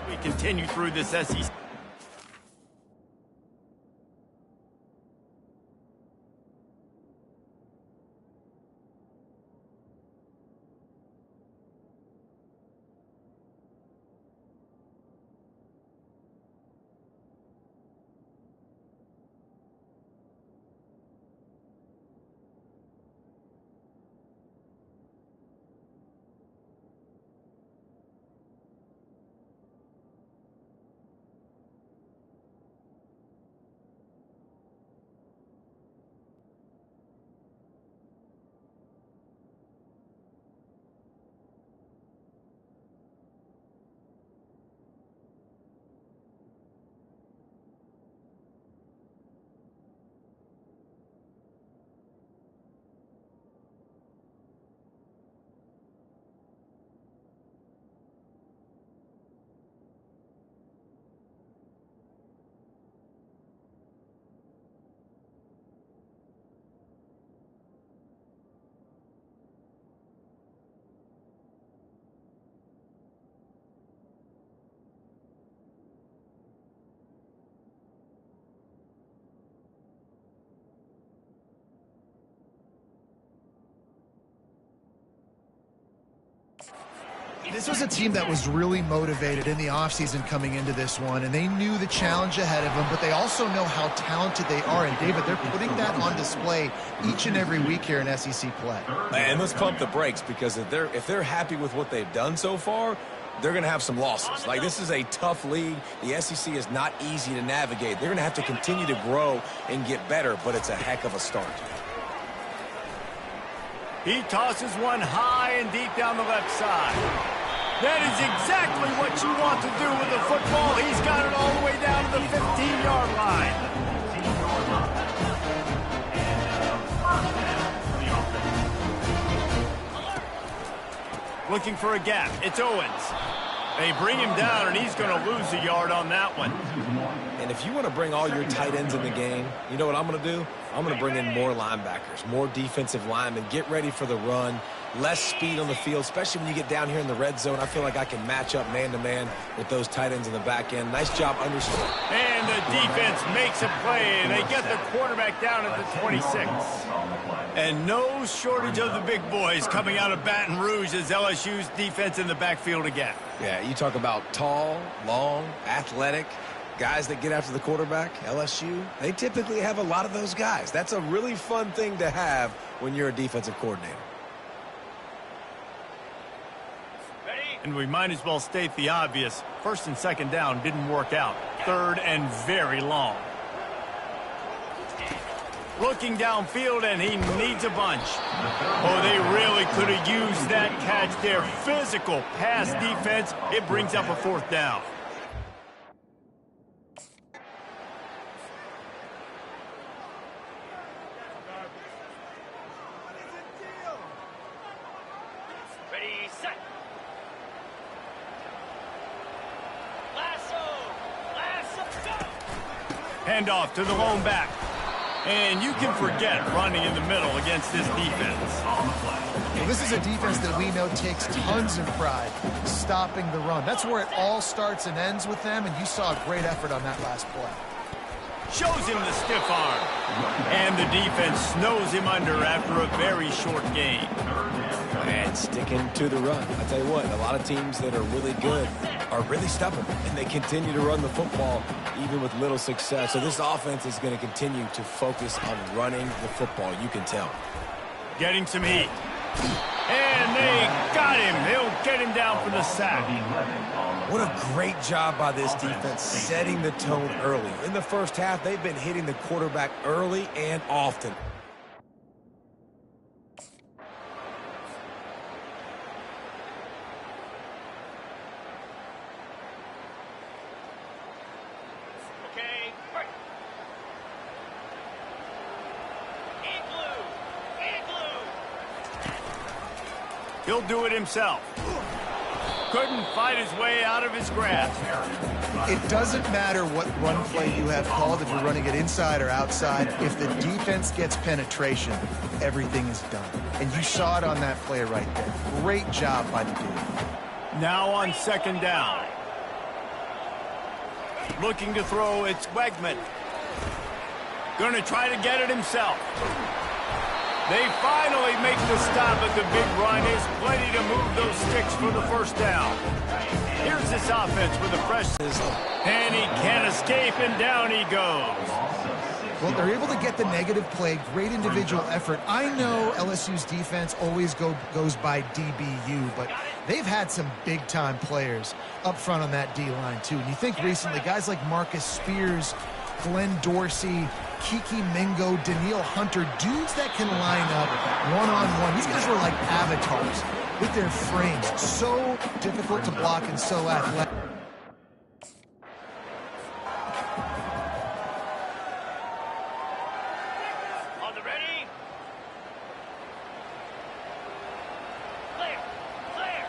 We continue through this SEC. This was a team that was really motivated in the offseason coming into this one, and they knew the challenge ahead of them, but they also know how talented they are. And, David, they're putting that on display each and every week here in SEC play. And let's pump the brakes, because if they're happy with what they've done so far, they're going to have some losses. Like, this is a tough league. The SEC is not easy to navigate. They're going to have to continue to grow and get better, but it's a heck of a start. He tosses one high and deep down the left side. That is exactly what you want to do with the football. He's got it all the way down to the 15-yard line. Looking for a gap. It's Owens. They bring him down, and he's going to lose a yard on that one. And if you want to bring all your tight ends in the game, you know what I'm going to do? I'm going to bring in more linebackers, more defensive linemen, get ready for the run, less speed on the field, especially when you get down here in the red zone. I feel like I can match up man-to-man with those tight ends in the back end. Nice job understanding. And the defense makes a play, and they get the quarterback down at the 26. And no shortage of the big boys coming out of Baton Rouge as LSU's defense in the backfield again. Yeah, you talk about tall, long, athletic guys that get after the quarterback. LSU, they typically have a lot of those guys. That's a really fun thing to have when you're a defensive coordinator. And we might as well state the obvious. First and second down didn't work out. Third and very long. Looking downfield, and he needs a bunch. Oh, they really could have used that catch there. Physical pass defense. It brings up a fourth down. Ready, set. Lasso, go! Handoff to the lone back. And you can forget running in the middle against this defense. Well, this is a defense that we know takes tons of pride stopping the run. That's where it all starts and ends with them, and you saw a great effort on that last play. Shows him the stiff arm. And the defense snows him under after a very short gain. And sticking to the run. I tell you what, a lot of teams that are really good are really stubborn, and they continue to run the football even with little success. So this offense is going to continue to focus on running the football. You can tell. Getting some heat. And they got him. They'll get him down for the sack. What a great job by this defense setting the tone early. In the first half, they've been hitting the quarterback early and often. He'll do it himself. Couldn't fight his way out of his grasp. It doesn't matter what run play you have called, if you're running it inside or outside. If the defense gets penetration, everything is done. And you saw it on that play right there. Great job by the dude. Now on second down. Looking to throw, it's Wegman. Going to try to get it himself. They finally make the stop at the big run. Is plenty to move those sticks for the first down. Here's this offense with a fresh... And he can't escape, and down he goes. Well, they're able to get the negative play. Great individual effort. I know LSU's defense always goes by DBU, but they've had some big-time players up front on that D-line, too. And you think recently, guys like Marcus Spears, Glenn Dorsey, Kiki Mingo, Daniil Hunter, dudes that can line up one-on-one. These guys were like avatars with their frames. So difficult to block and so athletic. On the ready. Clear. Clear.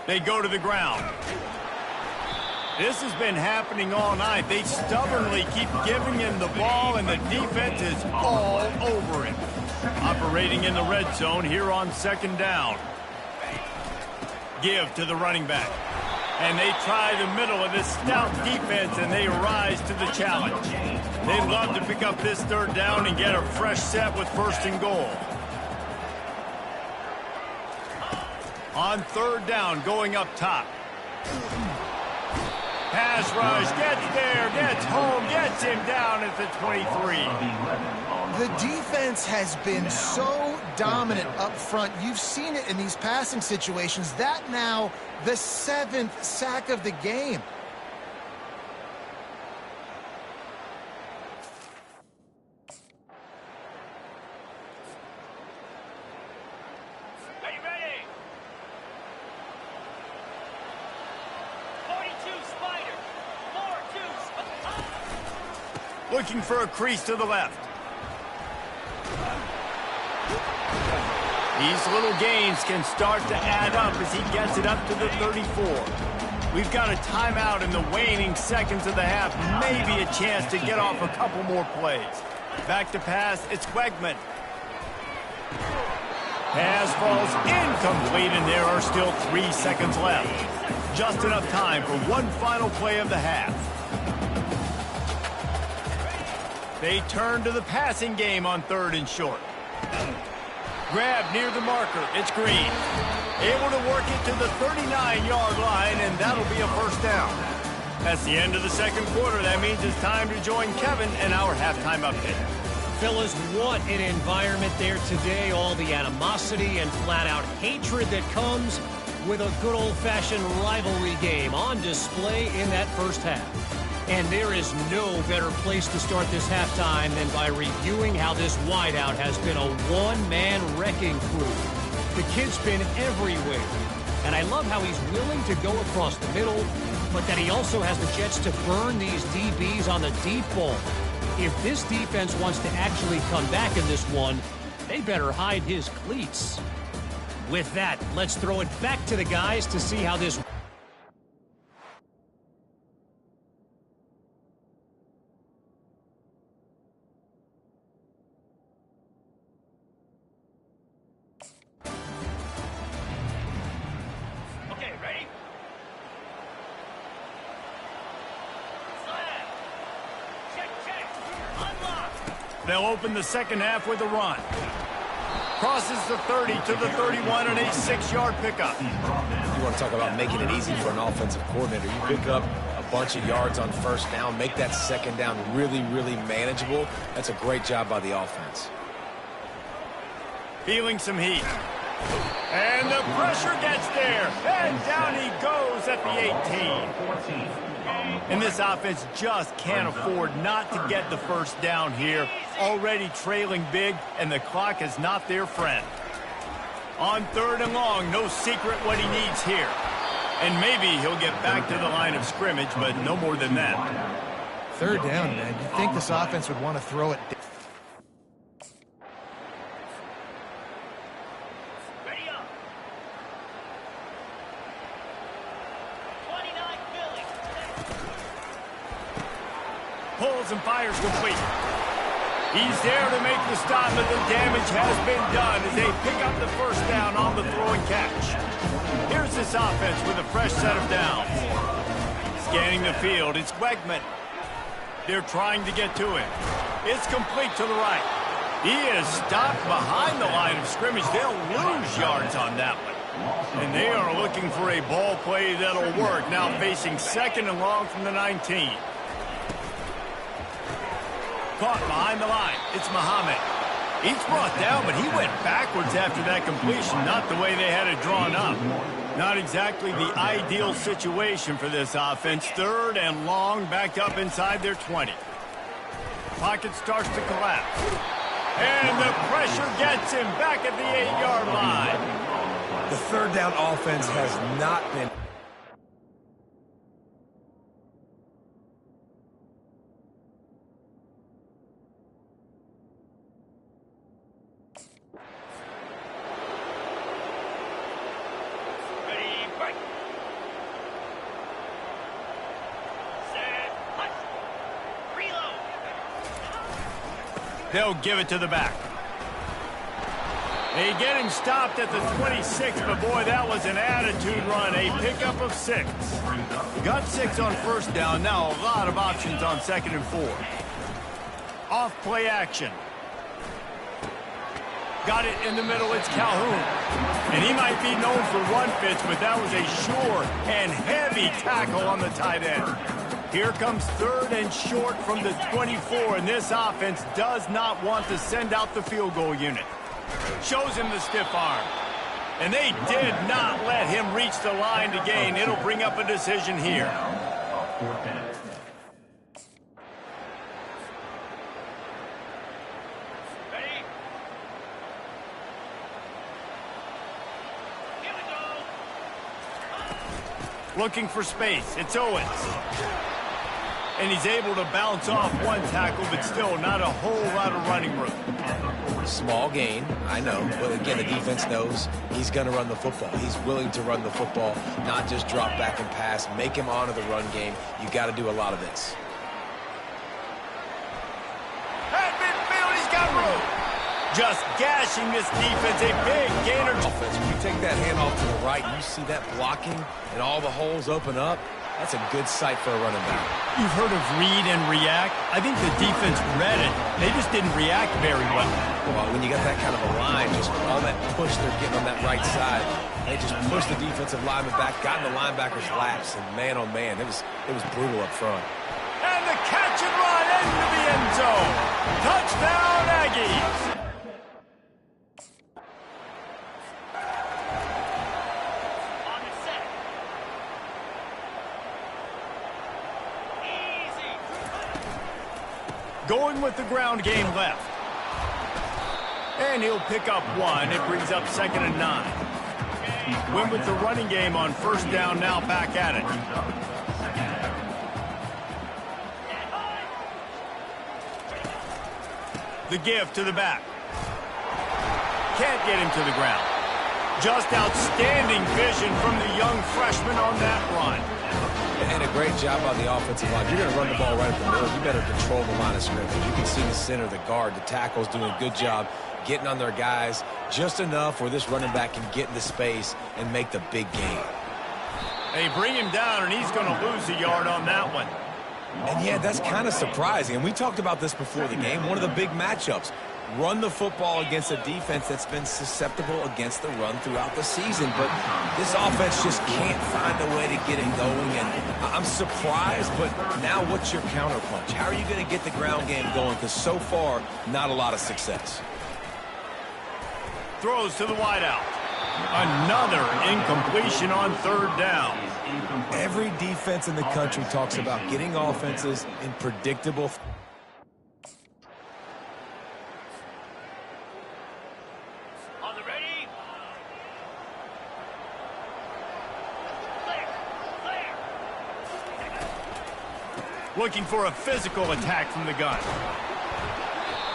They go to the ground. This has been happening all night. They stubbornly keep giving him the ball, and the defense is all over him. Operating in the red zone here on second down. Give to the running back. And they try the middle of this stout defense, and they rise to the challenge. They'd love to pick up this third down and get a fresh set with first and goal. On third down, going up top. Pass rush, gets there, gets home, gets him down at the 23. The defense has been so dominant up front. You've seen it in these passing situations. That now the 7th sack of the game. Are you ready? 42 Spider. 4-2 Spider. Looking for a crease to the left. These little gains can start to add up as he gets it up to the 34. We've got a timeout in the waning seconds of the half. Maybe a chance to get off a couple more plays. Back to pass, it's Wegman. Pass falls incomplete, and there are still 3 seconds left. Just enough time for one final play of the half. They turn to the passing game on third and short. Grab near the marker. It's Green. Able to work it to the 39-yard line, and that'll be a first down. That's the end of the second quarter. That means it's time to join Kevin and our halftime update. Phyllis, what an environment there today. All the animosity and flat-out hatred that comes with a good old-fashioned rivalry game on display in that first half. And there is no better place to start this halftime than by reviewing how this wideout has been a one-man wrecking crew. The kid's been everywhere. And I love how he's willing to go across the middle, but that he also has the jets to burn these DBs on the deep ball. If this defense wants to actually come back in this one, they better hide his cleats. With that, let's throw it back to the guys to see how this... Okay, ready? Slam. Check, check. Unlock. They'll open the second half with a run. Crosses the 30 to the 31 and a 6-yard pickup. You want to talk about making it easy for an offensive coordinator. You pick up a bunch of yards on first down, make that second down really, really manageable. That's a great job by the offense. Feeling some heat. And the pressure gets there. And down he goes at the 18. And this offense just can't afford not to get the first down here. Already trailing big, and the clock is not their friend. On third and long, no secret what he needs here. And maybe he'll get back to the line of scrimmage, but no more than that. Third down, man. You'd think this offense would want to throw it. Ready up. 29 Philly. Pulls and fires complete. He's there to make the stop, but the damage has been done as they pick up the first down on the throw and catch. Here's this offense with a fresh set of downs. Scanning the field, it's Wegman. They're trying to get to him. It's complete to the right. He is stopped behind the line of scrimmage. They'll lose yards on that one. And they are looking for a ball play that'll work. Now facing second and long from the 19. Caught behind the line. It's Muhammad. He's brought down, but he went backwards after that completion, not the way they had it drawn up. Not exactly the ideal situation for this offense. Third and long, backed up inside their 20. Pocket starts to collapse. And the pressure gets him back at the 8-yard line. The third down offense has not been... Ready, break. Set, punch. Reload. They'll give it to the back. They get him stopped at the 26, but boy, that was an attitude run. A pickup of 6. Got 6 on first down. Now a lot of options on second and 4. Off play action. Got it in the middle. It's Calhoun. And he might be known for run fits, but that was a sure and heavy tackle on the tight end. Here comes third and short from the 24, and this offense does not want to send out the field goal unit. Shows him the stiff arm. And they did not let him reach the line to gain. It'll bring up a decision here. Ready? Here we go. Looking for space. It's Owens. And he's able to bounce off one tackle, but still not a whole lot of running room. Small gain, I know, but again, the defense knows he's going to run the football. He's willing to run the football, not just drop back and pass, make him honor the run game. You got to do a lot of this. At midfield, he's got room. Just gashing this defense, a big gainer. Offense, when you take that handoff to the right, you see that blocking and all the holes open up. That's a good sight for a running back. You've heard of read and react. I think the defense read it. They just didn't react very well. Well, when you got that kind of a line, just all that push they're getting on that right side, they just pushed the defensive lineman back, got in the linebacker's laps, and man, oh man, it was brutal up front. And the catch and run into the end zone. Touchdown, Aggies. On the set. Easy. Going with the ground game left. And he'll pick up 1. It brings up second and 9. Went with the running game on first down, now back at it. The give to the back. Can't get him to the ground. Just outstanding vision from the young freshman on that run. And a great job on the offensive line. You're going to run the ball right up the middle. You better control the line of scrimmage. You can see the center, the guard, the tackles doing a good job getting on their guys just enough where this running back can get into space and make the big gain. They bring him down, and he's going to lose a yard on that one. And yeah, that's kind of surprising. And we talked about this before the game. One of the big matchups. Run the football against a defense that's been susceptible against the run throughout the season. But this offense just can't find a way to get it going. And I'm surprised, but now what's your counterpunch? How are you going to get the ground game going? Because so far, not a lot of success. Throws to the wideout. Another incompletion on third down. Every defense in the country talks about getting offenses in predictable... On the ready. Clear. Clear. Looking for a physical attack from the gun.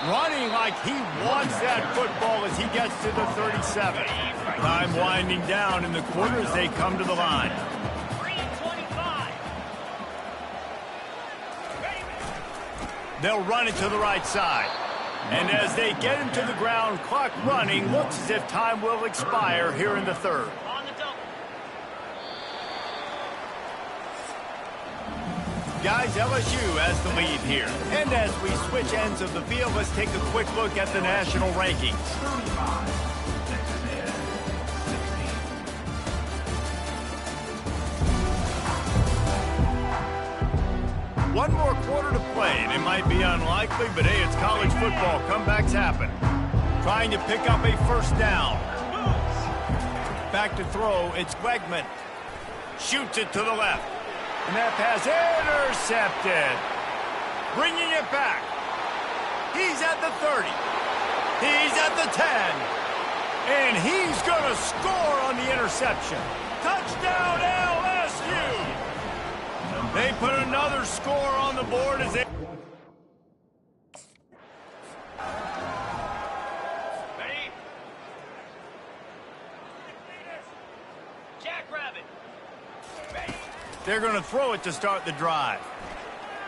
Running like he wants that football as he gets to the 37. Time winding down in the quarter as they come to the line. 3:25. Ready. They'll run it to the right side. And as they get him to the ground, clock running, looks as if time will expire here in the third. On the double. Guys, LSU has the lead here. And as we switch ends of the field, let's take a quick look at the national rankings. One more quarter to play, and it might be unlikely, but hey, it's college football. Comebacks happen. Trying to pick up a first down. Back to throw, it's Wegman. Shoots it to the left. And that pass intercepted. Bringing it back. He's at the 30. He's at the 10. And he's going to score on the interception. Touchdown LSU. They put another score on the board as they... Ready? Jackrabbit. Ready? They're going to throw it to start the drive.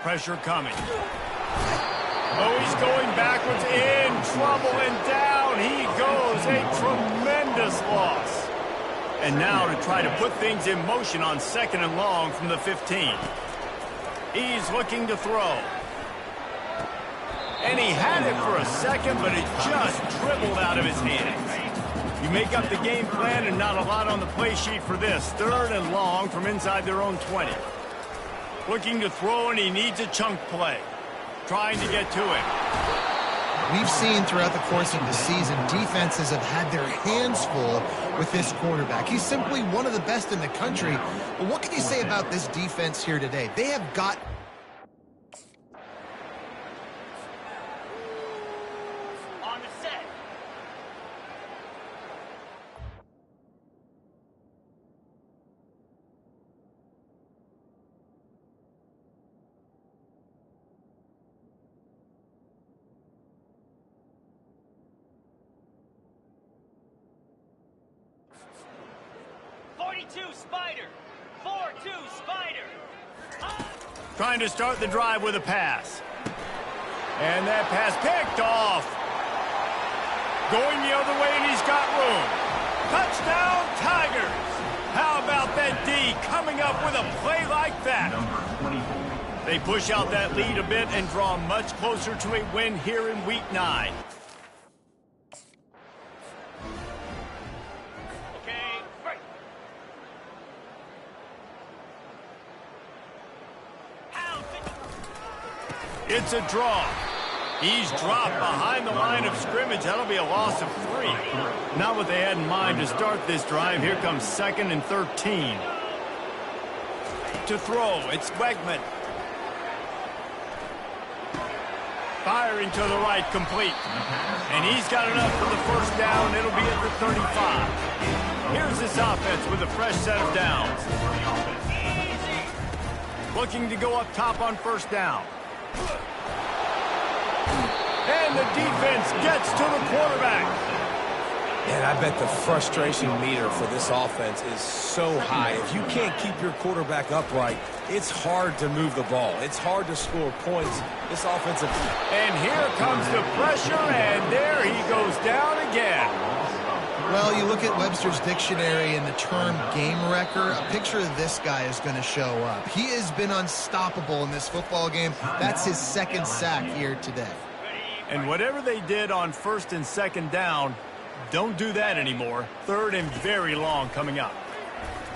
Pressure coming. Oh, he's going backwards, in trouble, and down he goes. A tremendous loss. And now to try to put things in motion on 2nd and long from the 15. He's looking to throw. And he had it for a second, but it just dribbled out of his hands. You make up the game plan and not a lot on the play sheet for this. 3rd and long from inside their own 20. Looking to throw, and he needs a chunk play. Trying to get to it. We've seen throughout the course of the season, defenses have had their hands full with this quarterback. He's simply one of the best in the country. But what can you say about this defense here today? They have got... On the set. Spider. 4-2 Spider. Trying to start the drive with a pass. And that pass picked off. Going the other way, and he's got room. Touchdown, Tigers. How about that D coming up with a play like that? They push out that lead a bit and draw much closer to a win here in Week 9. It's a draw. He's dropped behind the line of scrimmage. That'll be a loss of 3. Not what they had in mind to start this drive. Here comes 2nd and 13. To throw, it's Wegman. Firing to the right, complete. And he's got enough for the first down. It'll be at the 35. Here's this offense with a fresh set of downs. Looking to go up top on first down. And the defense gets to the quarterback. And I bet the frustration meter for this offense is so high. If you can't keep your quarterback upright, it's hard to move the ball. It's hard to score points. This offensive... And here comes the pressure, and there he goes down again. Well, you look at Webster's dictionary and the term game wrecker, a picture of this guy is going to show up. He has been unstoppable in this football game. That's his 2nd sack here today. And whatever they did on 1st and 2nd down, don't do that anymore. 3rd and very long coming up.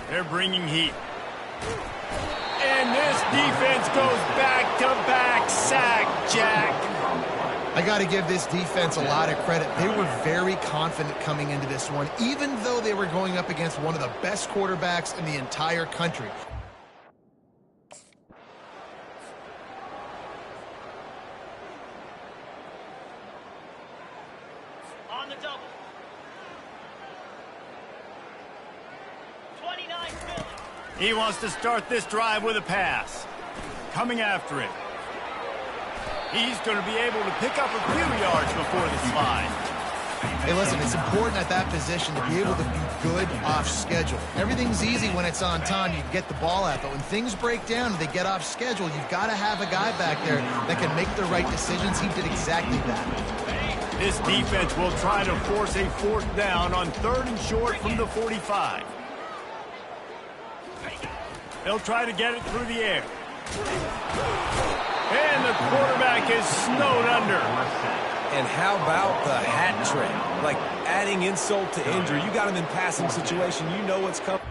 They're bringing heat. And this defense goes back-to-back sack, Jack. I got to give this defense a lot of credit. They were very confident coming into this one, even though they were going up against one of the best quarterbacks in the entire country. On the double. 29 Philly. He wants to start this drive with a pass. Coming after it. He's going to be able to pick up a few yards before the slide. Hey, listen, it's important at that position to be able to be good off schedule. Everything's easy when it's on time. You can get the ball out, but when things break down and they get off schedule, you've got to have a guy back there that can make the right decisions. He did exactly that. This defense will try to force a 4th down on 3rd and short from the 45. They'll try to get it through the air. And the quarterback is snowed under. And how about the hat trick? Like adding insult to injury. You got him in passing situation. You know what's coming.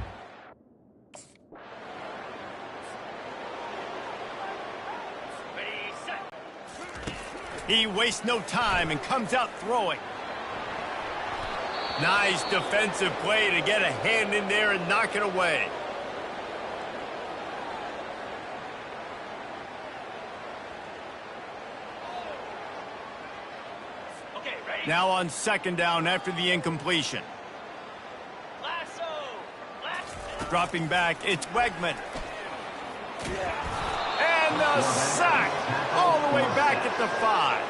Ready, set. He wastes no time and comes out throwing. Nice defensive play to get a hand in there and knock it away. Okay, ready? Now on second down after the incompletion. Lasso. Lasso. Dropping back, it's Wegman. And the sack all the way back at the 5.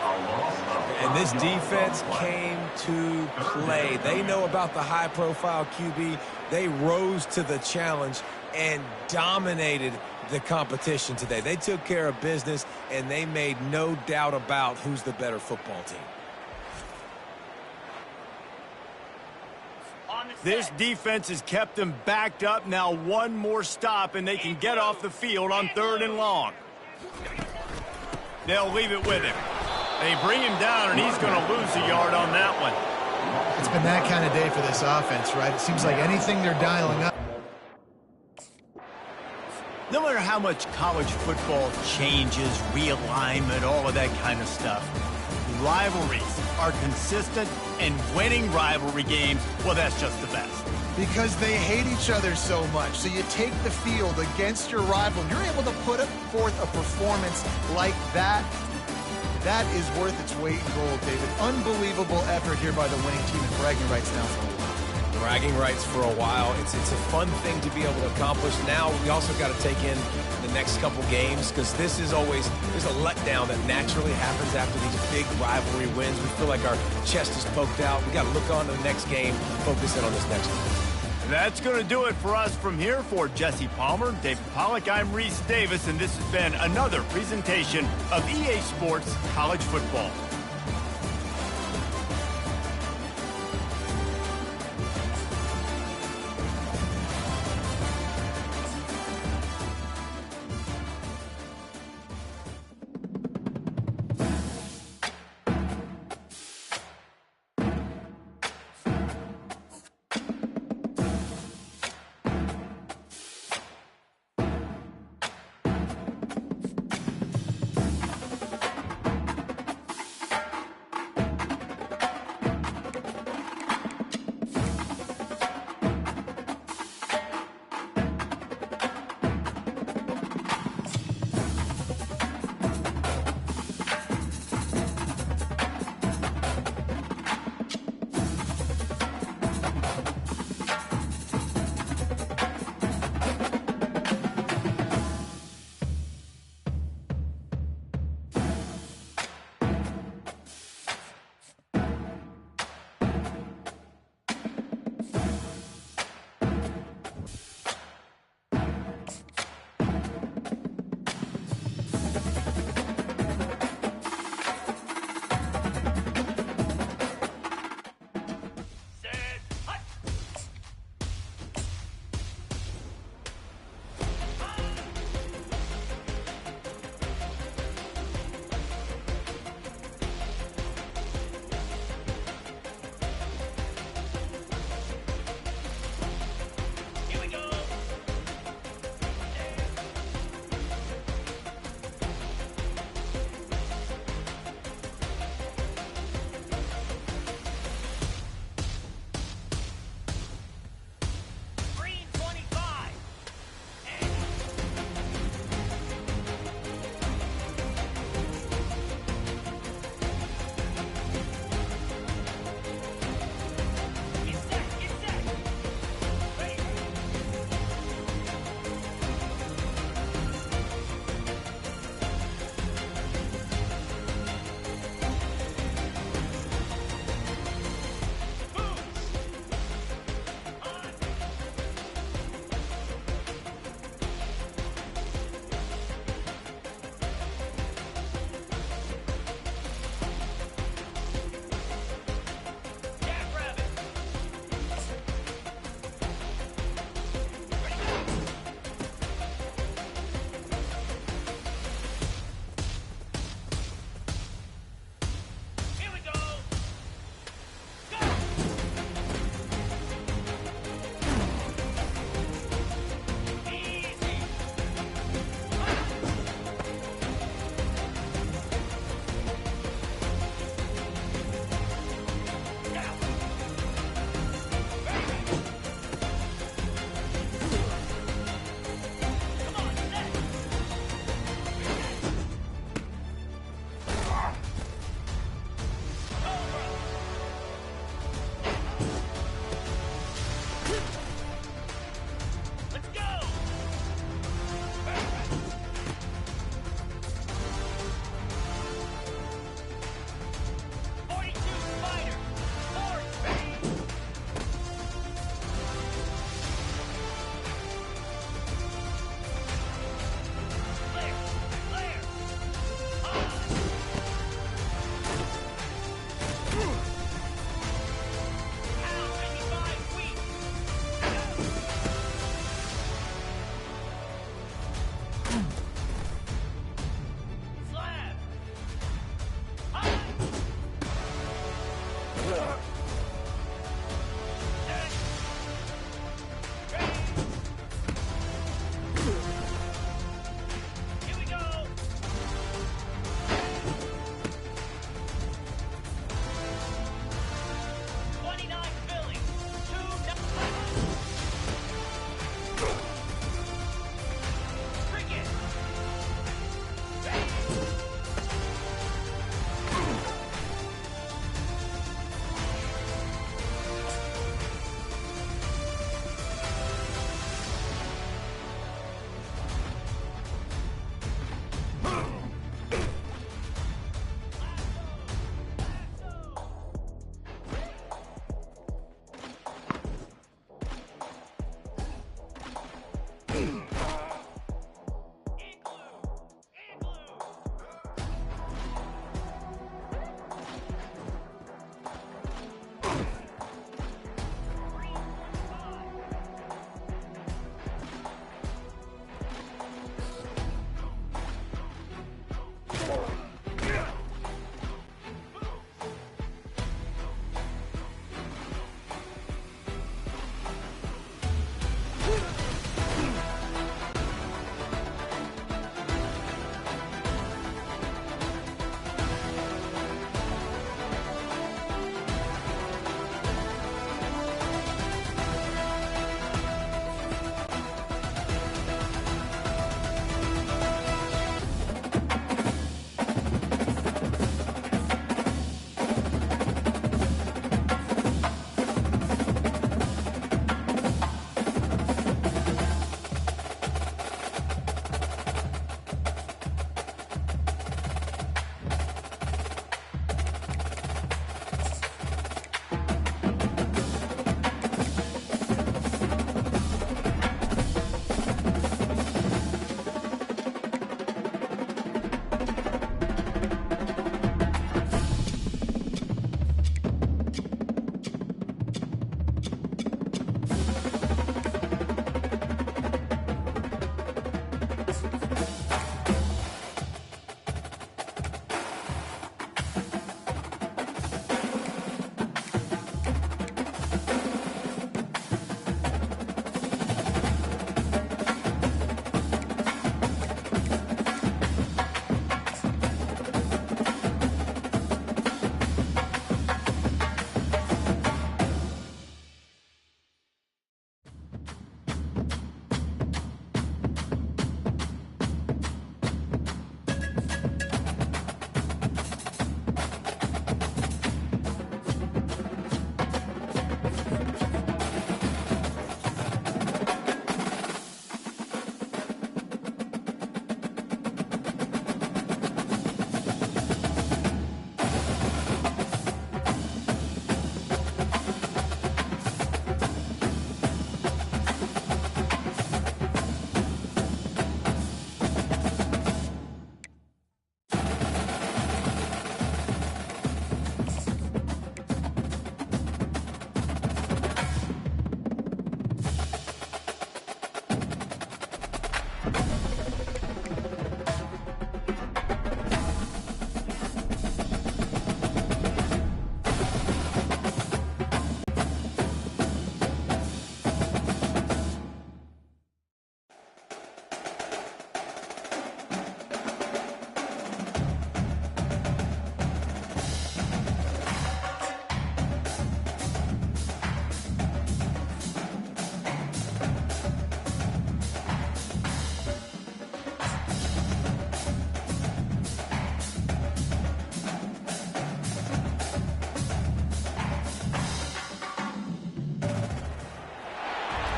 And this defense came to play. They know about the high-profile QB. They rose to the challenge and dominated the competition today. They took care of business, and they made no doubt about who's the better football team. On the set. This defense has kept them backed up. Now one more stop, and they can get off the field on 3rd and long. They'll leave it with him. They bring him down, and he's going to lose a yard on that one. It's been that kind of day for this offense, right? It seems like anything they're dialing up. No matter how much college football changes, realignment, all of that kind of stuff, rivalries are consistent, and winning rivalry games, well, that's just the best. Because they hate each other so much. So you take the field against your rival, and you're able to put forth a performance like that. That is worth its weight in gold, David. Unbelievable effort here by the winning team, and bragging rights now for a while. Bragging rights for a while. It's a fun thing to be able to accomplish. Now we also got to take in the next couple games, because this is always, there's a letdown that naturally happens after these big rivalry wins. We feel like our chest is poked out. We got to look on to the next game, focus in on this next one. That's going to do it for us from here. For Jesse Palmer, David Pollack, I'm Reese Davis, and this has been another presentation of EA Sports College Football.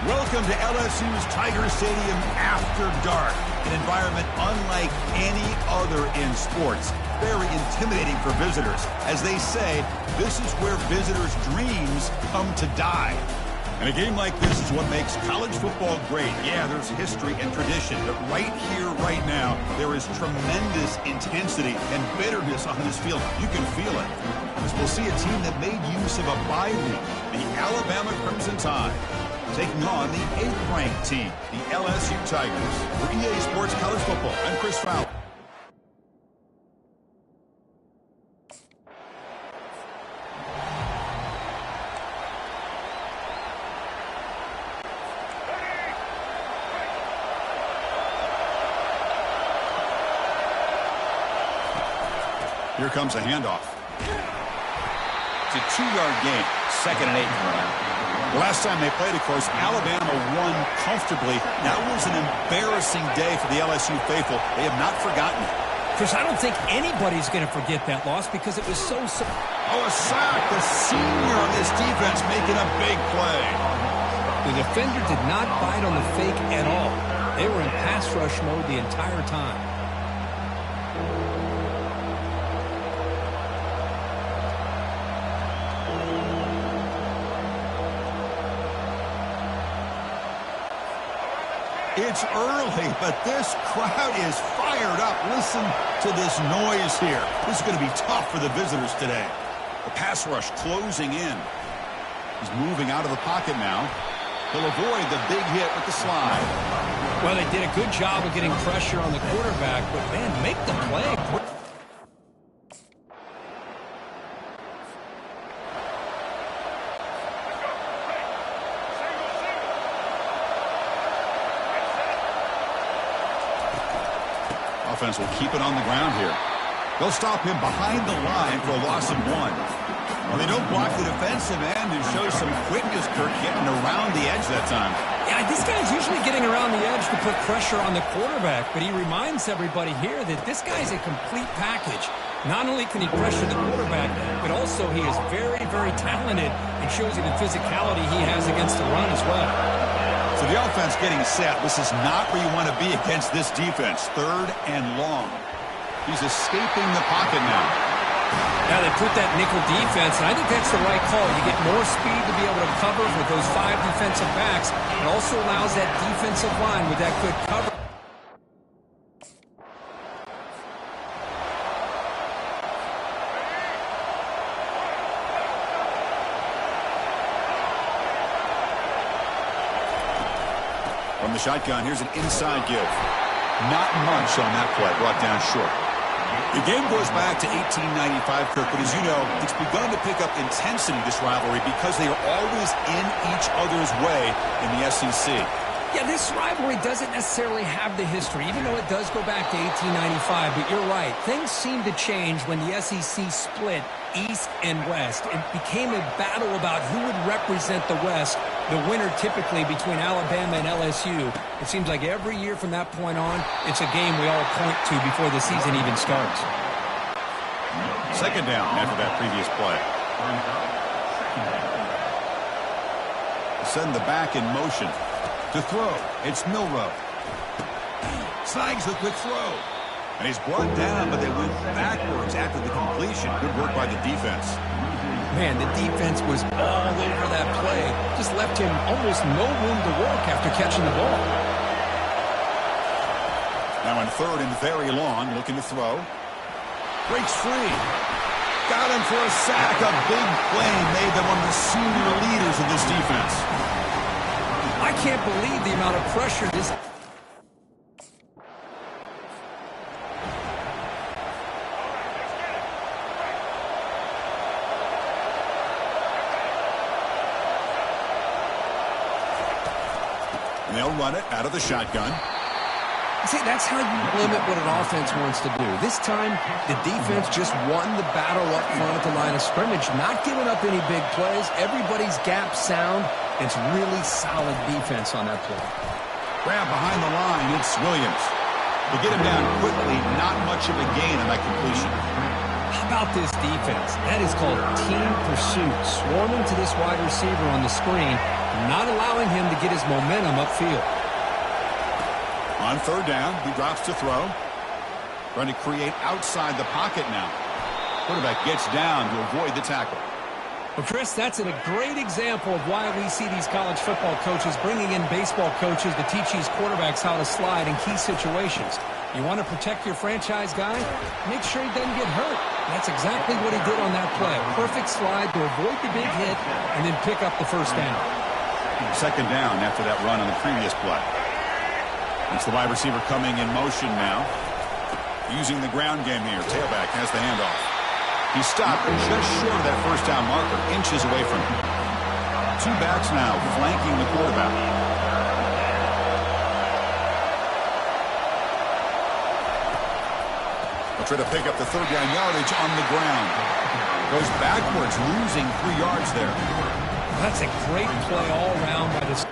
Welcome to LSU's Tiger Stadium after dark, an environment unlike any other in sports. Very intimidating for visitors. As they say, this is where visitors' dreams come to die. And a game like this is what makes college football great. Yeah, there's history and tradition, but right here, right now, there is tremendous intensity and bitterness on this field. You can feel it. As we'll see a team that made use of a bye week, the Alabama Crimson Tide, taking on the 8th-ranked team, the LSU Tigers. For EA Sports College Football, I'm Chris Fowler. Here comes a handoff. It's a 2-yard gain. 2nd and 8 coming out. The last time they played, of course, Alabama won comfortably. That was an embarrassing day for the LSU faithful. They have not forgotten it. Chris, I don't think anybody's going to forget that loss because it was so... Oh, a sack. The senior on this defense making a big play. The defender did not bite on the fake at all. They were in pass rush mode the entire time. It's early, but this crowd is fired up. Listen to this noise here. This is going to be tough for the visitors today. The pass rush closing in. He's moving out of the pocket now. He'll avoid the big hit with the slide. Well, they did a good job of getting pressure on the quarterback, but, man, make the play. Offense will keep it on the ground here. They'll stop him behind the line for a loss of 1. Well, they don't block the defensive end and show some quickness, Kirk, getting around the edge that time. Yeah, this guy's usually getting around the edge to put pressure on the quarterback, but he reminds everybody here that this guy's a complete package. Not only can he pressure the quarterback, but also he is very, very talented and shows you the physicality he has against the run as well. So the offense getting set. This is not where you want to be against this defense. 3rd and long. He's escaping the pocket now. Now they put that nickel defense, and I think that's the right call. You get more speed to be able to cover with those 5 defensive backs. It also allows that defensive line with that good cover. From the shotgun, here's an inside give. Not much on that play, brought down short. The game goes back to 1895, Kirk, but as you know, it's begun to pick up intensity, this rivalry, because they are always in each other's way in the SEC. Yeah, this rivalry doesn't necessarily have the history, even though it does go back to 1895, but you're right. Things seem to change when the SEC split East and West. It became a battle about who would represent the West, the winner typically between Alabama and LSU. It seems like every year from that point on, it's a game we all point to before the season even starts. 2nd down after that previous play. Send the back in motion. To throw, it's Milroe. Snags the quick throw. And he's brought down, but they went backwards after the completion. Good work by the defense. Man, the defense was all over that play. Just left him almost no room to work after catching the ball. Now in 3rd and very long, looking to throw. Breaks free. Got him for a sack. A big play made them one of the senior leaders of this defense. I can't believe the amount of pressure this... And they'll run it out of the shotgun. See, that's how you limit what an offense wants to do. This time, the defense just won the battle up front at the line of scrimmage, not giving up any big plays. Everybody's gap sound. It's really solid defense on that play. Grab behind the line, it's Williams. They get him down quickly, not much of a gain on that completion. How about this defense? That is called team pursuit. Swarming to this wide receiver on the screen, not allowing him to get his momentum upfield. On third down, he drops to throw. Trying to create outside the pocket now. Quarterback gets down to avoid the tackle. Well, Chris, that's a great example of why we see these college football coaches bringing in baseball coaches to teach these quarterbacks how to slide in key situations. You want to protect your franchise guy? Make sure he doesn't get hurt. That's exactly what he did on that play. Perfect slide to avoid the big hit and then pick up the first down. Second down after that run on the previous play. It's the wide receiver coming in motion now. Using the ground game here. Tailback has the handoff. He stopped just short of that first down marker, inches away from him. Two backs now flanking the quarterback. They'll try to pick up the third down yardage on the ground. Goes backwards, losing 3 yards there. That's a great play all around by this.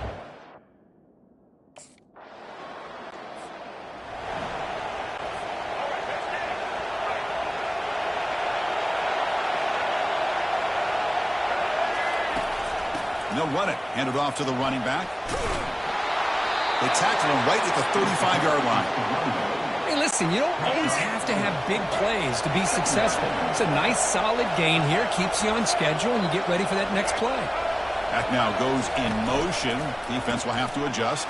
And they'll run it. Hand it off to the running back. They tackle him right at the 35-yard line. Hey, listen, you don't always have to have big plays to be successful. It's a nice, solid gain here. Keeps you on schedule, and you get ready for that next play. Back now goes in motion. Defense will have to adjust.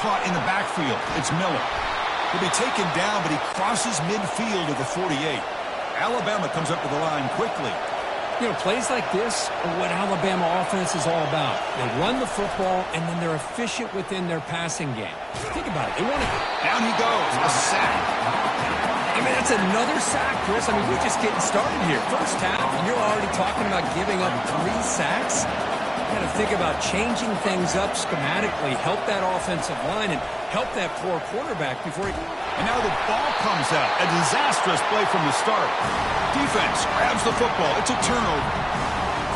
Caught in the backfield. It's Miller. He'll be taken down, but he crosses midfield at the 48. Alabama comes up to the line quickly. You know, plays like this are what Alabama offense is all about. They run the football, and then they're efficient within their passing game. Think about it. They want to... Down he goes. A sack. I mean, that's another sack, Chris. I mean, we're just getting started here. First half, and you're already talking about giving up 3 sacks. You got to think about changing things up schematically, help that offensive line, and help that poor quarterback before he... And now the ball comes out. A disastrous play from the start. Defense grabs the football. It's a turnover.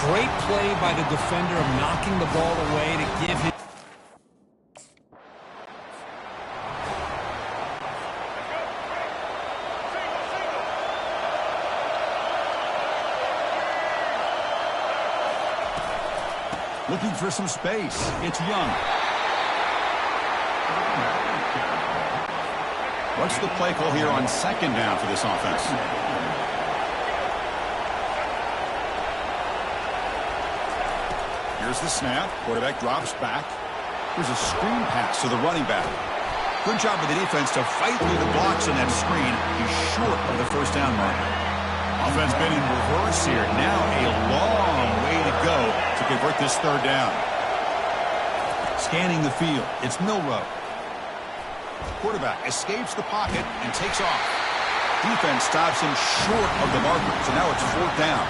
Great play by the defender of knocking the ball away to give him... Looking for some space. It's Young. What's the play call here on second down for this offense? Here's the snap. Quarterback drops back. Here's a screen pass to the running back. Good job of the defense to fight through the blocks on that screen. He's short of the first down marker. Offense been in reverse here. Now a long way to go to convert this third down. Scanning the field. It's Milroe. Quarterback escapes the pocket and takes off. Defense stops him short of the marker, so now it's fourth down.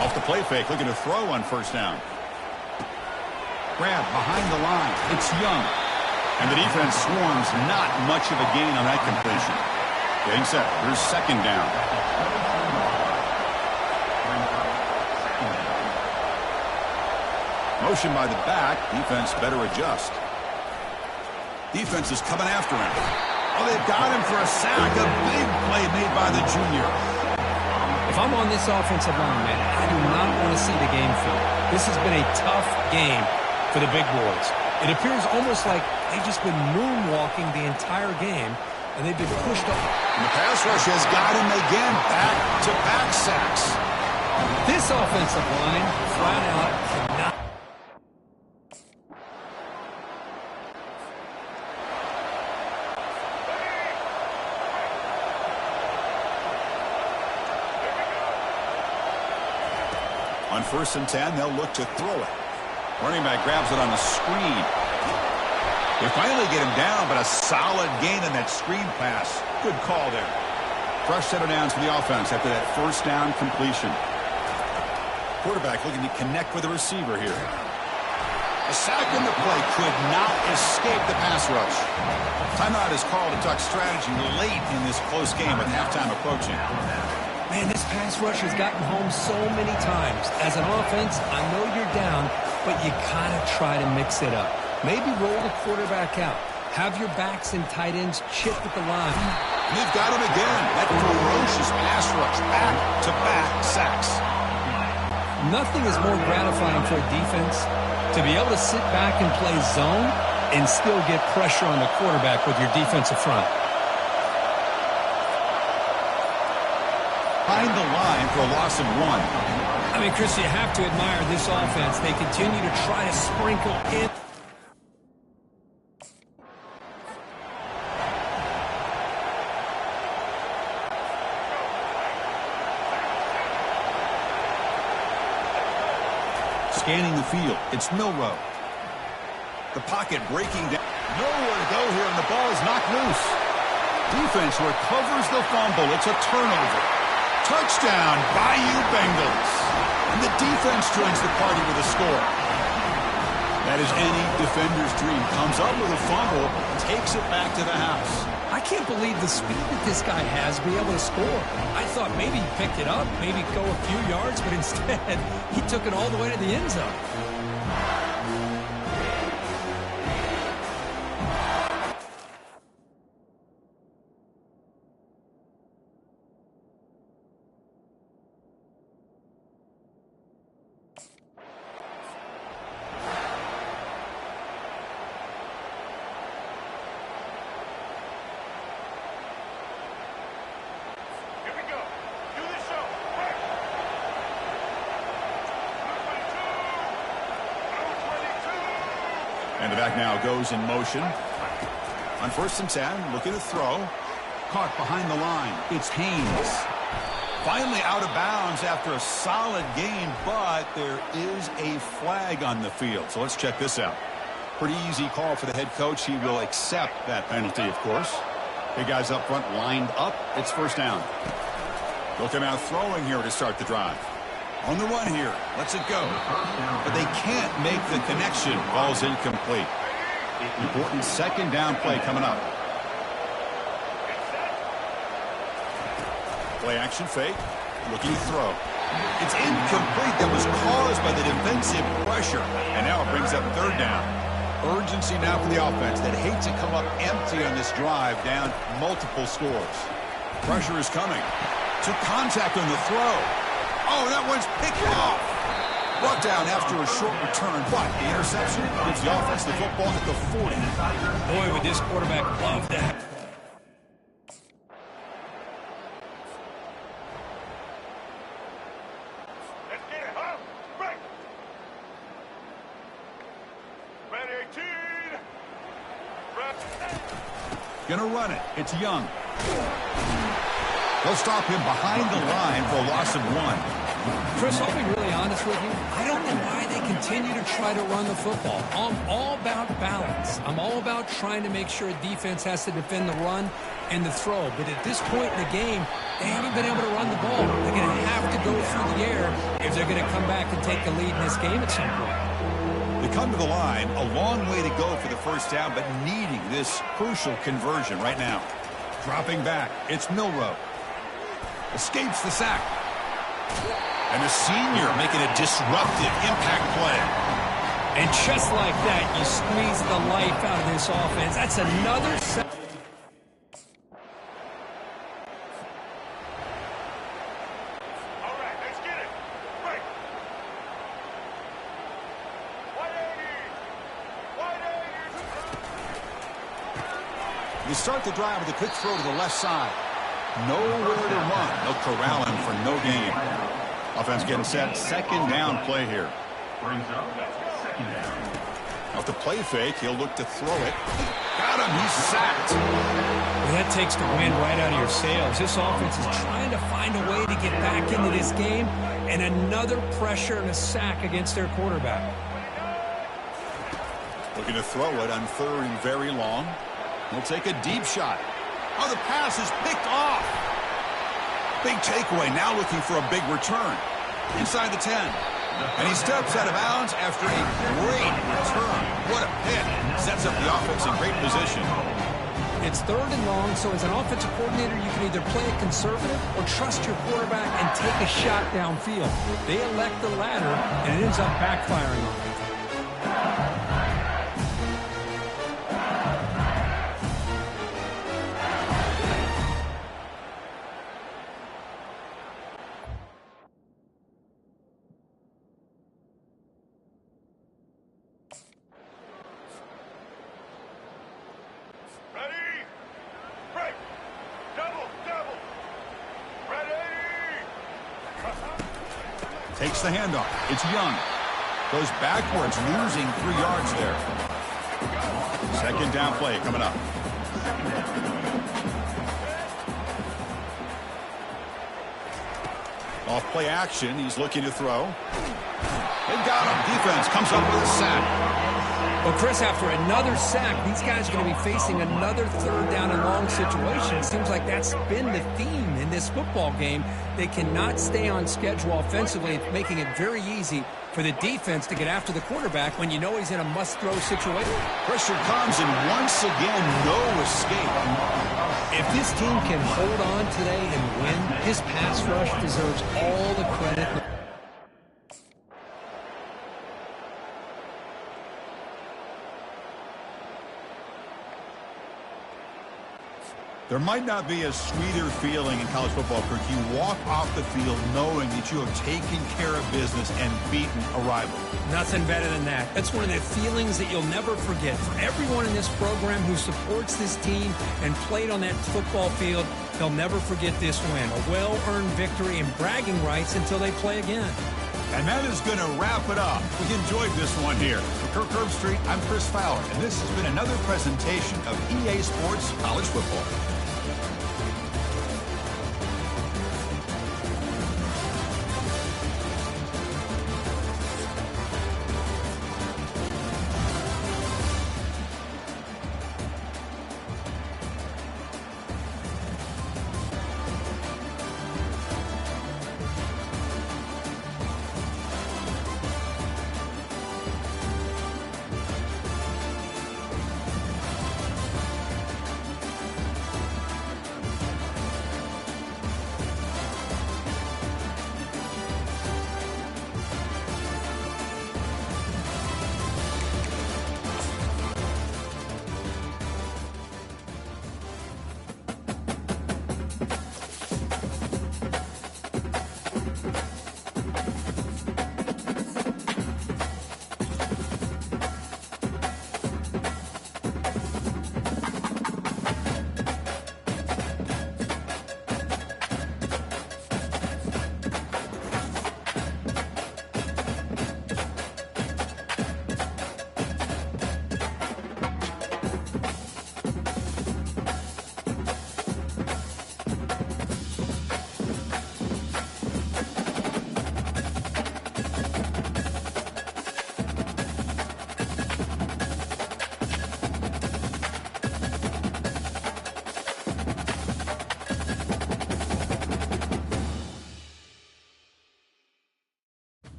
Off the play fake, looking to throw on first down. Grab behind the line. It's Young. And the defense swarms, not much of a gain on that completion. Getting set. Here's second down. Motion by the back. Defense better adjust. Defense is coming after him. Oh, they've got him for a sack. A big play made by the junior. If I'm on this offensive line, man, I do not want to see the game film. This has been a tough game for the big boys. It appears almost like they've just been moonwalking the entire game, and they've been pushed up. And the pass rush has got him again. Back-to-back sacks. This offensive line, flat out, cannot. On 1st and 10, they'll look to throw it. Running back grabs it on the screen. They finally get him down, but a solid gain on that screen pass. Good call there. Fresh set of downs for the offense after that first down completion. Quarterback looking to connect with the receiver here. A sack in the play could not escape the pass rush. Timeout is called to talk strategy late in this close game with halftime approaching. Man, this pass rush has gotten home so many times. As an offense, I know you're down, but you gotta try to mix it up. Maybe roll the quarterback out. Have your backs and tight ends chip at the line. And they've got him again. That ferocious pass rush. Back-to-back sacks. Nothing is more gratifying for a defense to be able to sit back and play zone and still get pressure on the quarterback with your defensive front. Behind the line for a loss of 1. I mean, Chris, you have to admire this offense. They continue to try to sprinkle in. Scanning the field, it's Milroe. The pocket breaking down. Nowhere to go here, and the ball is knocked loose. Defense recovers the fumble. It's a turnover. Touchdown, Bayou Bengals. And the defense joins the party with a score. That is any defender's dream. Comes up with a fumble, takes it back to the house. I can't believe the speed that this guy has to be able to score. I thought maybe he picked it up, maybe go a few yards, but instead he took it all the way to the end zone. And the back now goes in motion. On 1st and 10, looking to throw. Caught behind the line. It's Haynes. Finally out of bounds after a solid game, but there is a flag on the field. So let's check this out. Pretty easy call for the head coach. He will accept that penalty, of course. Big guys up front lined up. It's 1st down. They'll come out throwing here to start the drive. On the run here. Lets it go. But they can't make the connection. Ball's incomplete. Important 2nd down play coming up. Play action fake. Looking to throw. It's incomplete. That was caused by the defensive pressure. And now it brings up 3rd down. Urgency now for the offense that hates to come up empty on this drive, down multiple scores. Pressure is coming. Took contact on the throw. Oh, that one's picked off. Brought down after a short return, but the interception gives the offense the football at the 40. Boy, would this quarterback love that. Let's get it, huh? Right. Ready, 18. Gonna run it. It's Young. They'll stop him behind the line for a loss of 1. Chris, I'll be really honest with you. I don't know why they continue to try to run the football. I'm all about balance. I'm all about trying to make sure a defense has to defend the run and the throw. But at this point in the game, they haven't been able to run the ball. They're going to have to go through the air if they're going to come back and take the lead in this game at some point. They come to the line, a long way to go for the 1st down, but needing this crucial conversion right now. Dropping back, it's Milroe. Escapes the sack. And the senior making a disruptive impact play. And just like that, you squeeze the life out of this offense. That's another sack. All right, let's get it. Right. 180. You start the drive with a quick throw to the left side. Nowhere to run. They'll corral him for no gain. Offense getting set. 2nd down play here. Off the play fake, he'll look to throw it. Got him. He's sacked. Well, that takes the wind right out of your sails. This offense is trying to find a way to get back into this game, and another pressure and a sack against their quarterback. Looking to throw it on 3rd and very long. He'll take a deep shot. Oh, the pass is picked off. Big takeaway. Now looking for a big return. Inside the 10. And he steps out of bounds after a great return. What a pick. Sets up the offense in great position. It's 3rd and long, so as an offensive coordinator, you can either play it conservative or trust your quarterback and take a shot downfield. They elect the latter, and it ends up backfiring on them. Takes the handoff. It's Young. Goes backwards, losing 3 yards there. 2nd down play coming up. Off play action. He's looking to throw. They got him. Defense comes up with a sack. Well, Chris, after another sack, these guys are going to be facing another 3rd down and long situation. It seems like that's been the theme in this football game. They cannot stay on schedule offensively, making it very easy for the defense to get after the quarterback when you know he's in a must-throw situation. Pressure comes, and once again, no escape. If this team can hold on today and win, this pass rush deserves all the credit. There might not be a sweeter feeling in college football, Kirk. You walk off the field knowing that you have taken care of business and beaten a rival. Nothing better than that. That's one of the feelings that you'll never forget. For everyone in this program who supports this team and played on that football field, they'll never forget this win. A well-earned victory and bragging rights until they play again. And that is going to wrap it up. We enjoyed this one here. For Kirk Herbstreit, I'm Chris Fowler, and this has been another presentation of EA Sports College Football.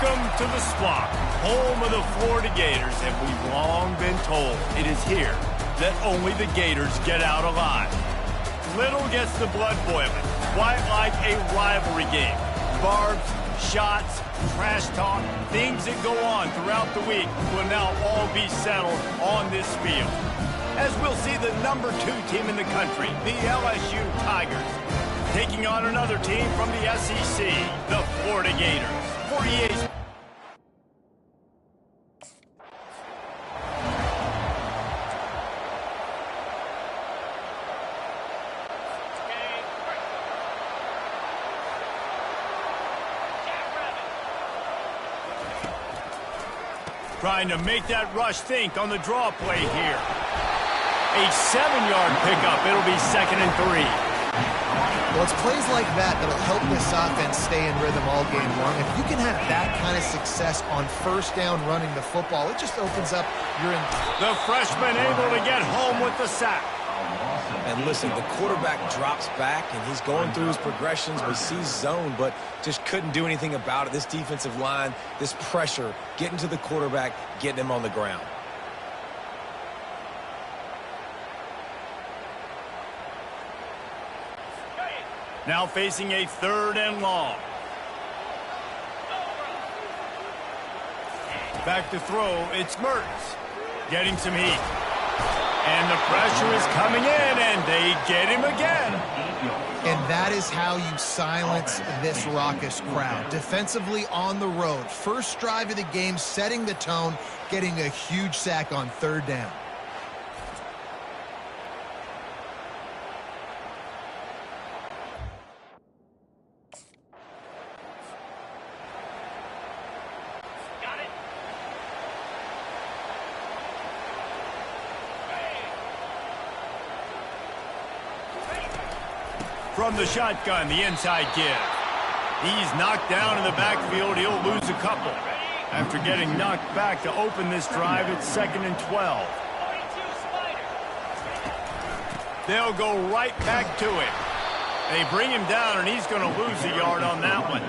Welcome to the Swamp, home of the Florida Gators, and we've long been told it is here that only the Gators get out alive. Little gets the blood boiling, quite like a rivalry game. Barbs, shots, trash talk, things that go on throughout the week will now all be settled on this field. As we'll see the #2 team in the country, the LSU Tigers, taking on another team from the SEC, the Florida Gators. For EA's trying to make that rush think on the draw play here. A 7-yard pickup. It'll be 2nd and 3. Well, it's plays like that that'll help this offense stay in rhythm all game long. If you can have that kind of success on first down running the football, it just opens up your... The freshman able to get home with the sack. And listen, the quarterback drops back, and he's going through his progressions. We see zone, but just couldn't do anything about it. This defensive line, this pressure, getting to the quarterback, getting him on the ground. Now facing a 3rd and long. Back to throw, it's Mertz. Getting some heat. And the pressure is coming in, and they get him again. And that is how you silence this raucous crowd. Defensively on the road. First drive of the game, setting the tone, getting a huge sack on 3rd down. From the shotgun, the inside give. He's knocked down in the backfield. He'll lose a couple. After getting knocked back to open this drive, it's 2nd and 12. They'll go right back to it. They bring him down, and he's going to lose a yard on that one.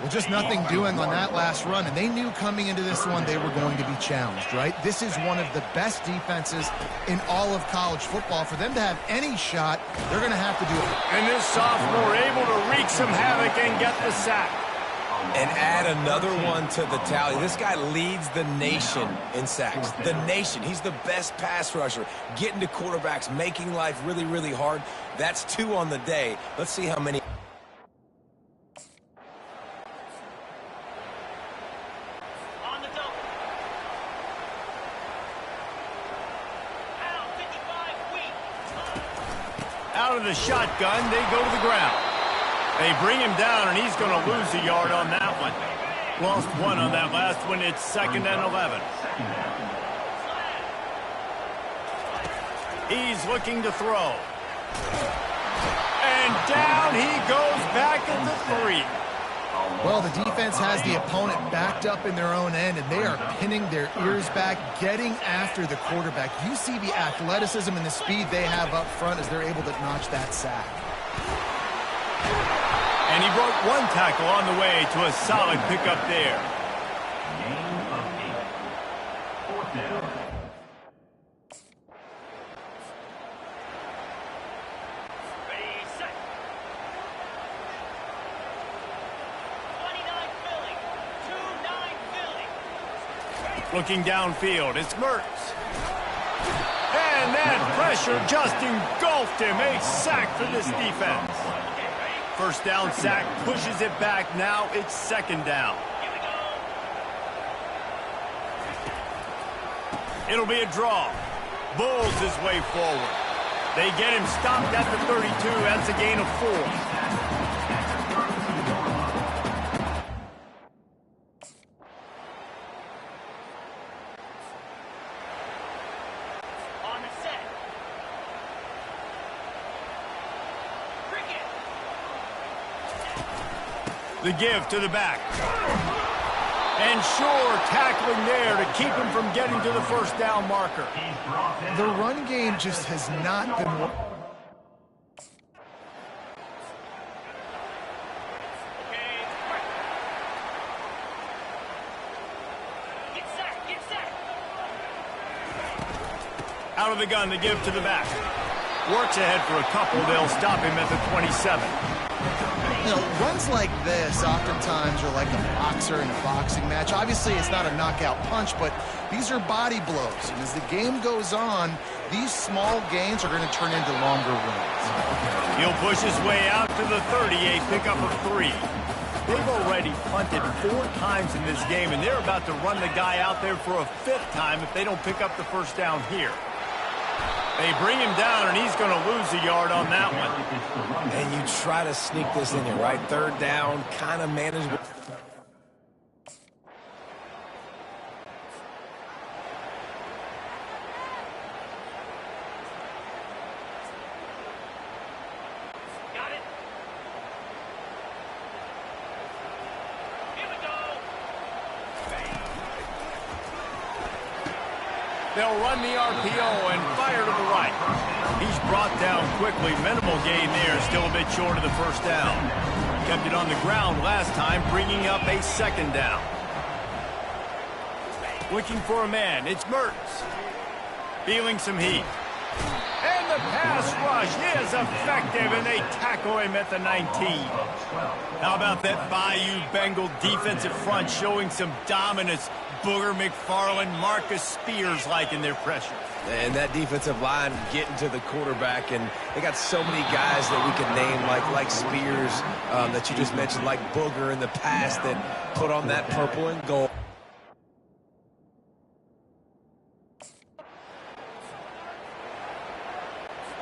Well, just nothing doing on that last run, and they knew coming into this one they were going to be challenged, right? This is one of the best defenses in all of college football. For them to have any shot, they're going to have to do it. And this sophomore able to wreak some havoc and get the sack. And add another one to the tally. This guy leads the nation in sacks. The nation. He's the best pass rusher. Getting to quarterbacks, making life really, really hard. That's 2 on the day. Let's see how many. Out of the shotgun, they go to the ground. They bring him down, and he's going to lose a yard on that one. Lost 1 on that last one. It's 2nd and 11. He's looking to throw. And down he goes back at the 3. Well, the defense has the opponent backed up in their own end, and they are pinning their ears back, getting after the quarterback. You see the athleticism and the speed they have up front as they're able to notch that sack. And he broke 1 tackle on the way to a solid pickup there. Looking downfield, it's Mertz. And that pressure just engulfed him. A sack for this defense. First down sack, pushes it back. Now it's 2nd down. It'll be a draw. Bulls his way forward. They get him stopped at the 32. That's a gain of 4. The give to the back. And sure, tackling there to keep him from getting to the first down marker. The run game just has not been... Out of the gun, they give to the back. Works ahead for a couple. They'll stop him at the 27. You know, runs like this oftentimes are like a boxer in a boxing match. Obviously, it's not a knockout punch, but these are body blows. And as the game goes on, these small gains are going to turn into longer wins. He'll push his way out to the 38, pick up a 3. They've already punted 4 times in this game, and they're about to run the guy out there for a 5th time if they don't pick up the first down here. They bring him down, and he's going to lose a yard on that one. And you try to sneak this in here, right? 3rd down, kind of manageable. Got it. Here we go. They'll run the RPO and fire to the right. He's brought down quickly. Minimal gain there. Still a bit short of the first down. Kept it on the ground last time, bringing up a 2nd down. Looking for a man. It's Mertz. Feeling some heat. And the pass rush is effective, and they tackle him at the 19. How about that Bayou Bengal defensive front showing some dominance? Booger McFarland, Marcus Spears like in their pressure. And that defensive line getting to the quarterback, and they got so many guys that we can name, like Spears, that you just mentioned, like Booger in the past, that put on that purple and gold.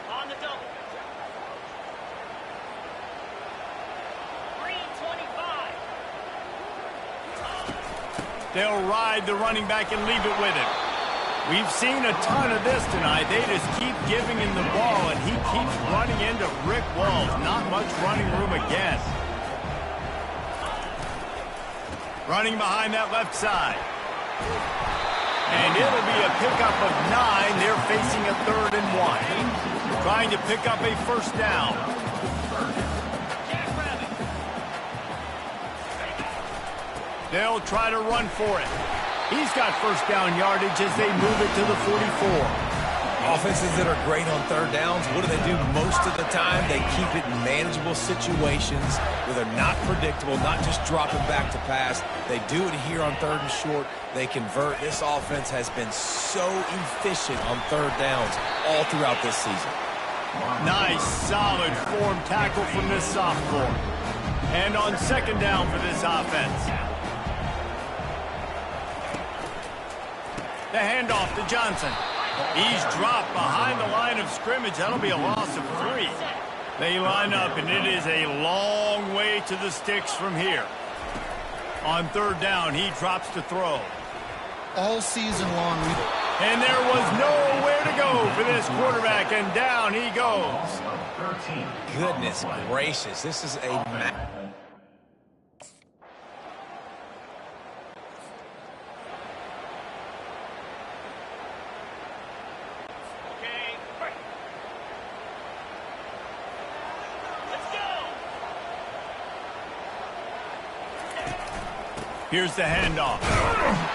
On the double. Green 25. They'll ride the running back and leave it with him. We've seen a ton of this tonight. They just keep giving him the ball, and he keeps running into brick walls. Not much running room again. Running behind that left side. And it'll be a pickup of 9. They're facing a 3rd and 1. Trying to pick up a 1st down. They'll try to run for it. He's got 1st down yardage as they move it to the 44. Offenses that are great on 3rd downs, what do they do most of the time? They keep it in manageable situations where they're not predictable, not just dropping back to pass. They do it here on 3rd and short. They convert. This offense has been so efficient on 3rd downs all throughout this season. Nice, solid form tackle from this sophomore. And on 2nd down for this offense. The handoff to Johnson. He's dropped behind the line of scrimmage. That'll be a loss of 3. They line up, and it is a long way to the sticks from here. On 3rd down, he drops to throw. All season long, And there was nowhere to go for this quarterback, and down he goes. Goodness gracious, this is a... Here's the handoff.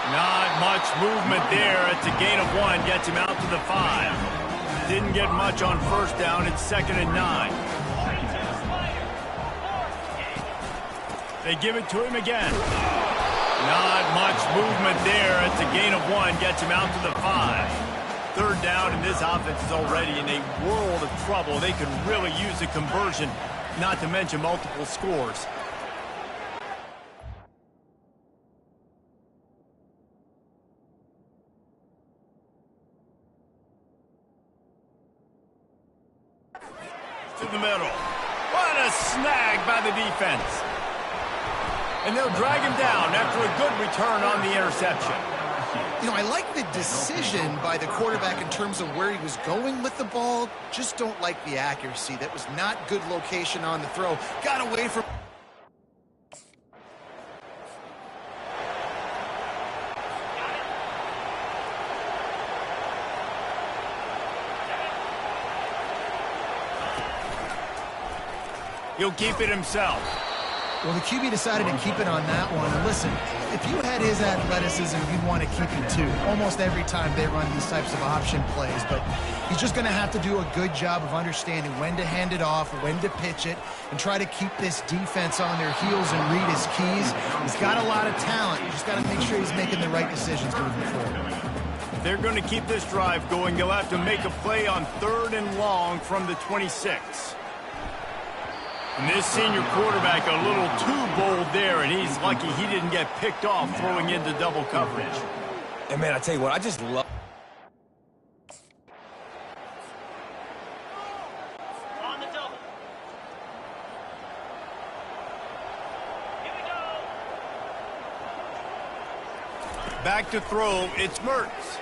Not much movement there. It's a gain of 1. Gets him out to the 5. Didn't get much on 1st down. It's 2nd and 9. They give it to him again. Not much movement there. It's a gain of 1. Gets him out to the 5. 3rd down, and this offense is already in a world of trouble. They could really use a conversion, not to mention multiple scores. To the middle. What a snag by the defense. And they'll drag him down after a good return on the interception. You know, I like the decision by the quarterback in terms of where he was going with the ball. Just don't like the accuracy. That was not good location on the throw. Got away from... He'll keep it himself. Well, the QB decided to keep it on that one. And listen, if you had his athleticism, you'd want to keep him too. Almost every time they run these types of option plays. But he's just going to have to do a good job of understanding when to hand it off, when to pitch it, and try to keep this defense on their heels and read his keys. He's got a lot of talent. You just got to make sure he's making the right decisions moving forward. They're going to keep this drive going. They'll have to make a play on 3rd and long from the 26. And this senior quarterback a little too bold there, and he's lucky he didn't get picked off throwing into double coverage. And, man, I tell you what, I just love... On the double. Here we go. Back to throw, it's Mertz.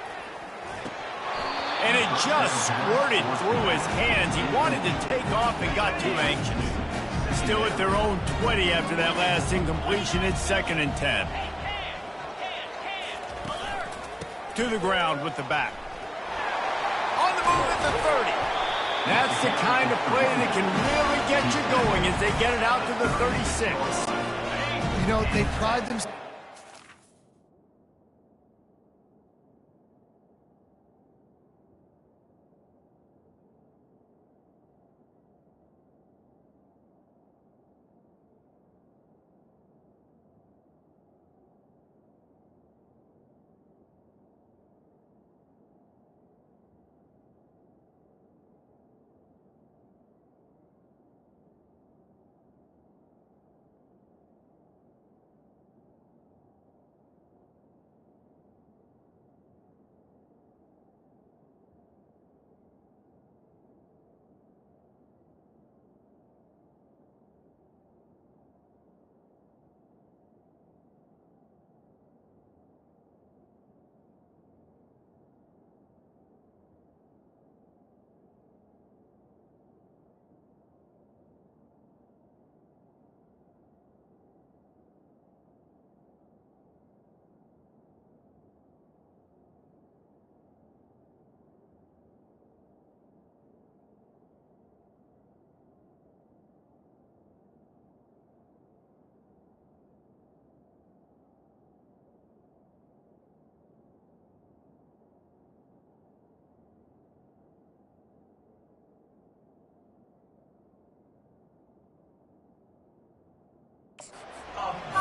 And it just squirted through his hands. He wanted to take off and got too anxious. Still at their own 20 after that last incompletion. It's 2nd and 10. To the ground with the back. On the move at the 30. That's the kind of play that can really get you going as they get it out to the 36. You know, they pride themselves.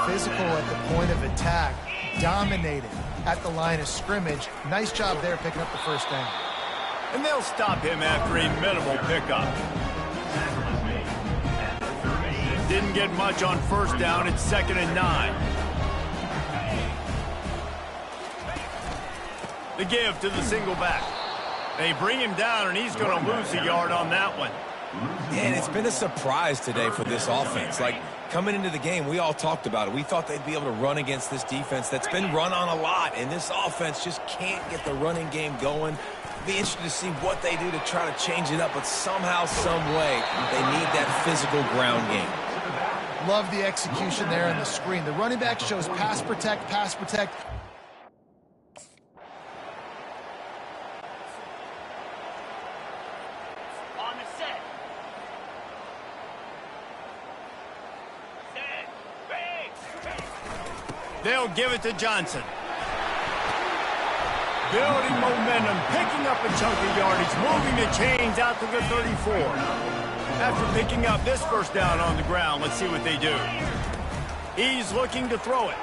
Physical at the point of attack, dominated at the line of scrimmage. Nice job there picking up the first down. And they'll stop him after a minimal pickup. Didn't get much on 1st down. It's 2nd and 9. The give to the single back. They bring him down, and he's going to lose a yard on that one. Man, it's been a surprise today for this offense. Like, coming into the game, we all talked about it. We thought they'd be able to run against this defense that's been run on a lot, and this offense just can't get the running game going. Be interested to see what they do to try to change it up, but somehow, some way, they need that physical ground game. Love the execution there on the screen. The running back shows pass protect, pass protect. On the set. They'll give it to Johnson. Building momentum, picking up a chunk of yardage, moving the chains out to the 34. After picking up this first down on the ground, let's see what they do. He's looking to throw it.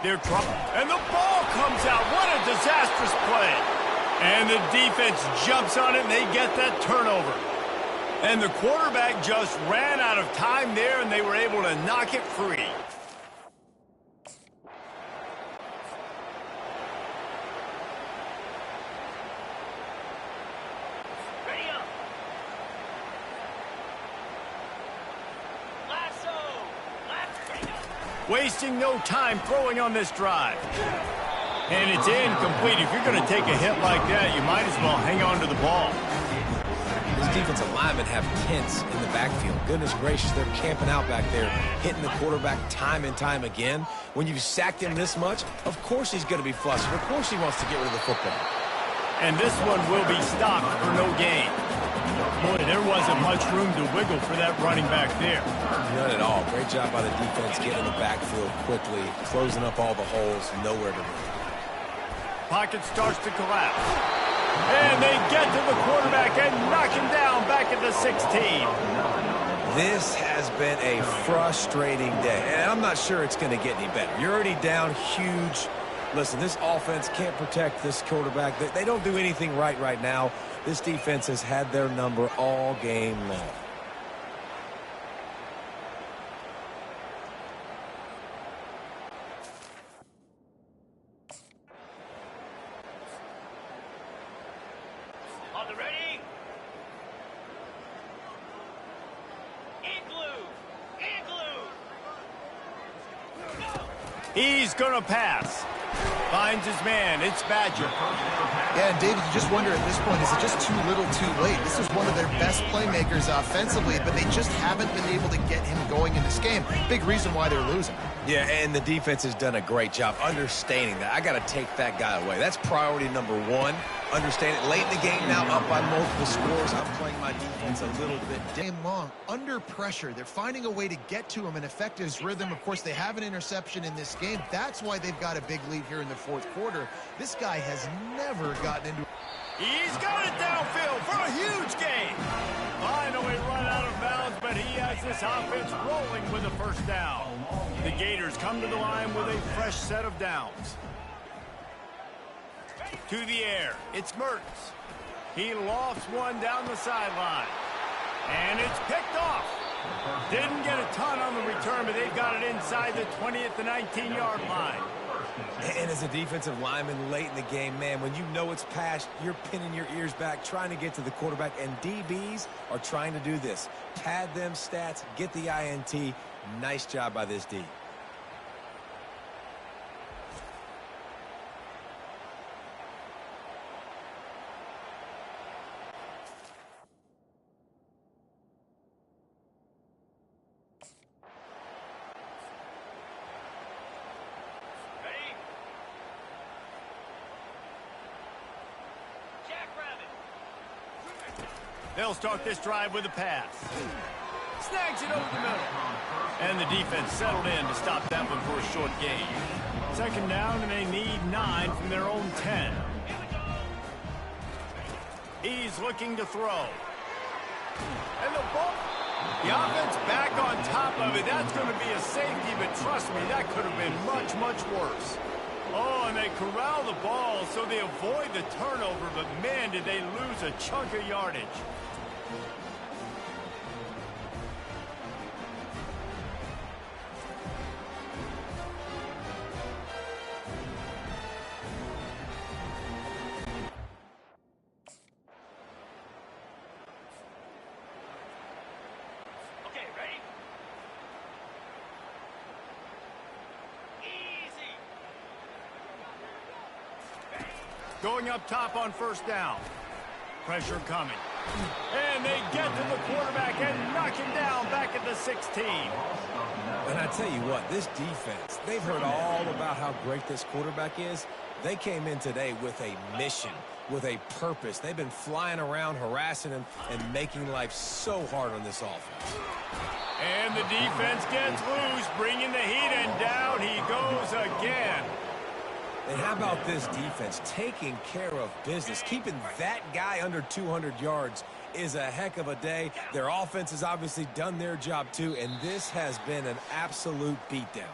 They're trying, and the ball comes out. What a disastrous play. And the defense jumps on it, and they get that turnover. And the quarterback just ran out of time there, and they were able to knock it free. Wasting no time throwing on this drive. And it's incomplete. If you're going to take a hit like that, you might as well hang on to the ball. These defensive linemen have tents in the backfield. Goodness gracious, they're camping out back there, hitting the quarterback time and time again. When you've sacked him this much, of course he's going to be flustered. Of course he wants to get rid of the football. And this one will be stopped for no gain. Boy, there wasn't much room to wiggle for that running back there. None at all. Great job by the defense getting in the backfield quickly, closing up all the holes, nowhere to run. Pocket starts to collapse. And they get to the quarterback and knock him down back at the 16. This has been a frustrating day, and I'm not sure it's going to get any better. You're already down huge. Listen, this offense can't protect this quarterback. They don't do anything right now. This defense has had their number all game long. On the ready? Igloo! He's going to pass. Finds his man. It's Badger. Yeah, and David, you just wonder at this point, is it just too little too late? This is one of their best playmakers offensively, but they just haven't been able to get him going in this game. Big reason why they're losing. Yeah, and the defense has done a great job understanding that. I got to take that guy away. That's priority number one. Understand it late in the game now, up by multiple scores. I'm playing my defense a little bit Game long, under pressure. They're finding a way to get to him and affect his rhythm. Of course, they have an interception in this game. That's why they've got a big lead here in the fourth quarter. This guy has never gotten into... He's got it downfield for a huge gain. Finally run out of bounds, but he has this offense rolling with a first down. The Gators come to the line with a fresh set of downs. To the air, it's Mertens. He lofts one down the sideline. And it's picked off. Didn't get a ton on the return, but they've got it inside the 20 at the 19-yard line. And as a defensive lineman late in the game, man, when you know it's past, you're pinning your ears back, trying to get to the quarterback, and DBs are trying to do this. Pad them stats, get the INT. Nice job by this D. They'll start this drive with a pass. Snags it over the middle. And the defense settled in to stop that one for a short gain. Second down, and they need 9 from their own 10. He's looking to throw. And the ball. The offense back on top of it. That's going to be a safety, but trust me, that could have been much, much worse. Oh, and they corral the ball so they avoid the turnover, but man, did they lose a chunk of yardage. Okay, ready? Easy! Going up top on first down. Pressure coming. And they get to the quarterback and knock him down back at the 16. And I tell you what, this defense, they've heard all about how great this quarterback is. They came in today with a mission, with a purpose. They've been flying around, harassing him, and making life so hard on this offense. And the defense gets loose, bringing the heat, and down he goes again. And how about this defense taking care of business? Keeping that guy under 200 yards is a heck of a day. Their offense has obviously done their job too, and this has been an absolute beatdown.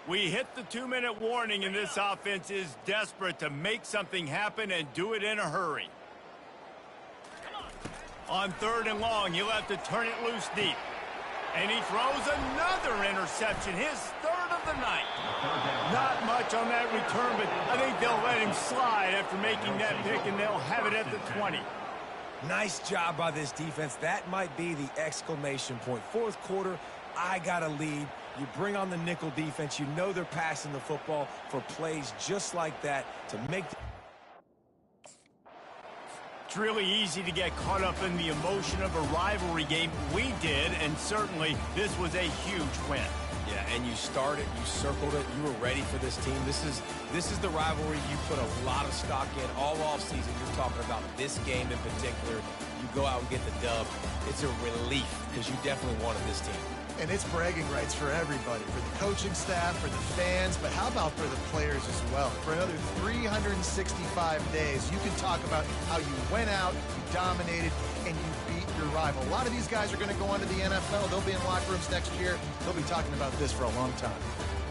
We hit the 2-minute warning, and this offense is desperate to make something happen and do it in a hurry. On third and long, he'll have to turn it loose deep. And he throws another interception, his third of the night. Not much on that return, but I think they'll let him slide after making that pick, and they'll have it at the 20. Nice job by this defense. That might be the exclamation point. Fourth quarter, I got a lead. You bring on the nickel defense. You know they're passing the football for plays just like that to make. It's really easy to get caught up in the emotion of a rivalry game. We did, and certainly this was a huge win. Yeah, and you started, you circled it, you were ready for this team. This is the rivalry you put a lot of stock in all offseason. You're talking about this game in particular. You go out and get the dub. It's a relief because you definitely wanted this team. And it's bragging rights for everybody, for the coaching staff, for the fans, but how about for the players as well? For another 365 days, you can talk about how you went out, you dominated, and you beat your rival. A lot of these guys are going to go on to the NFL. They'll be in locker rooms next year. They'll be talking about this for a long time.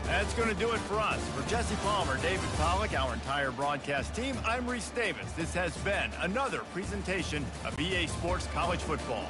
That's going to do it for us. For Jesse Palmer, David Pollack, our entire broadcast team, I'm Reese Davis. This has been another presentation of EA Sports College Football.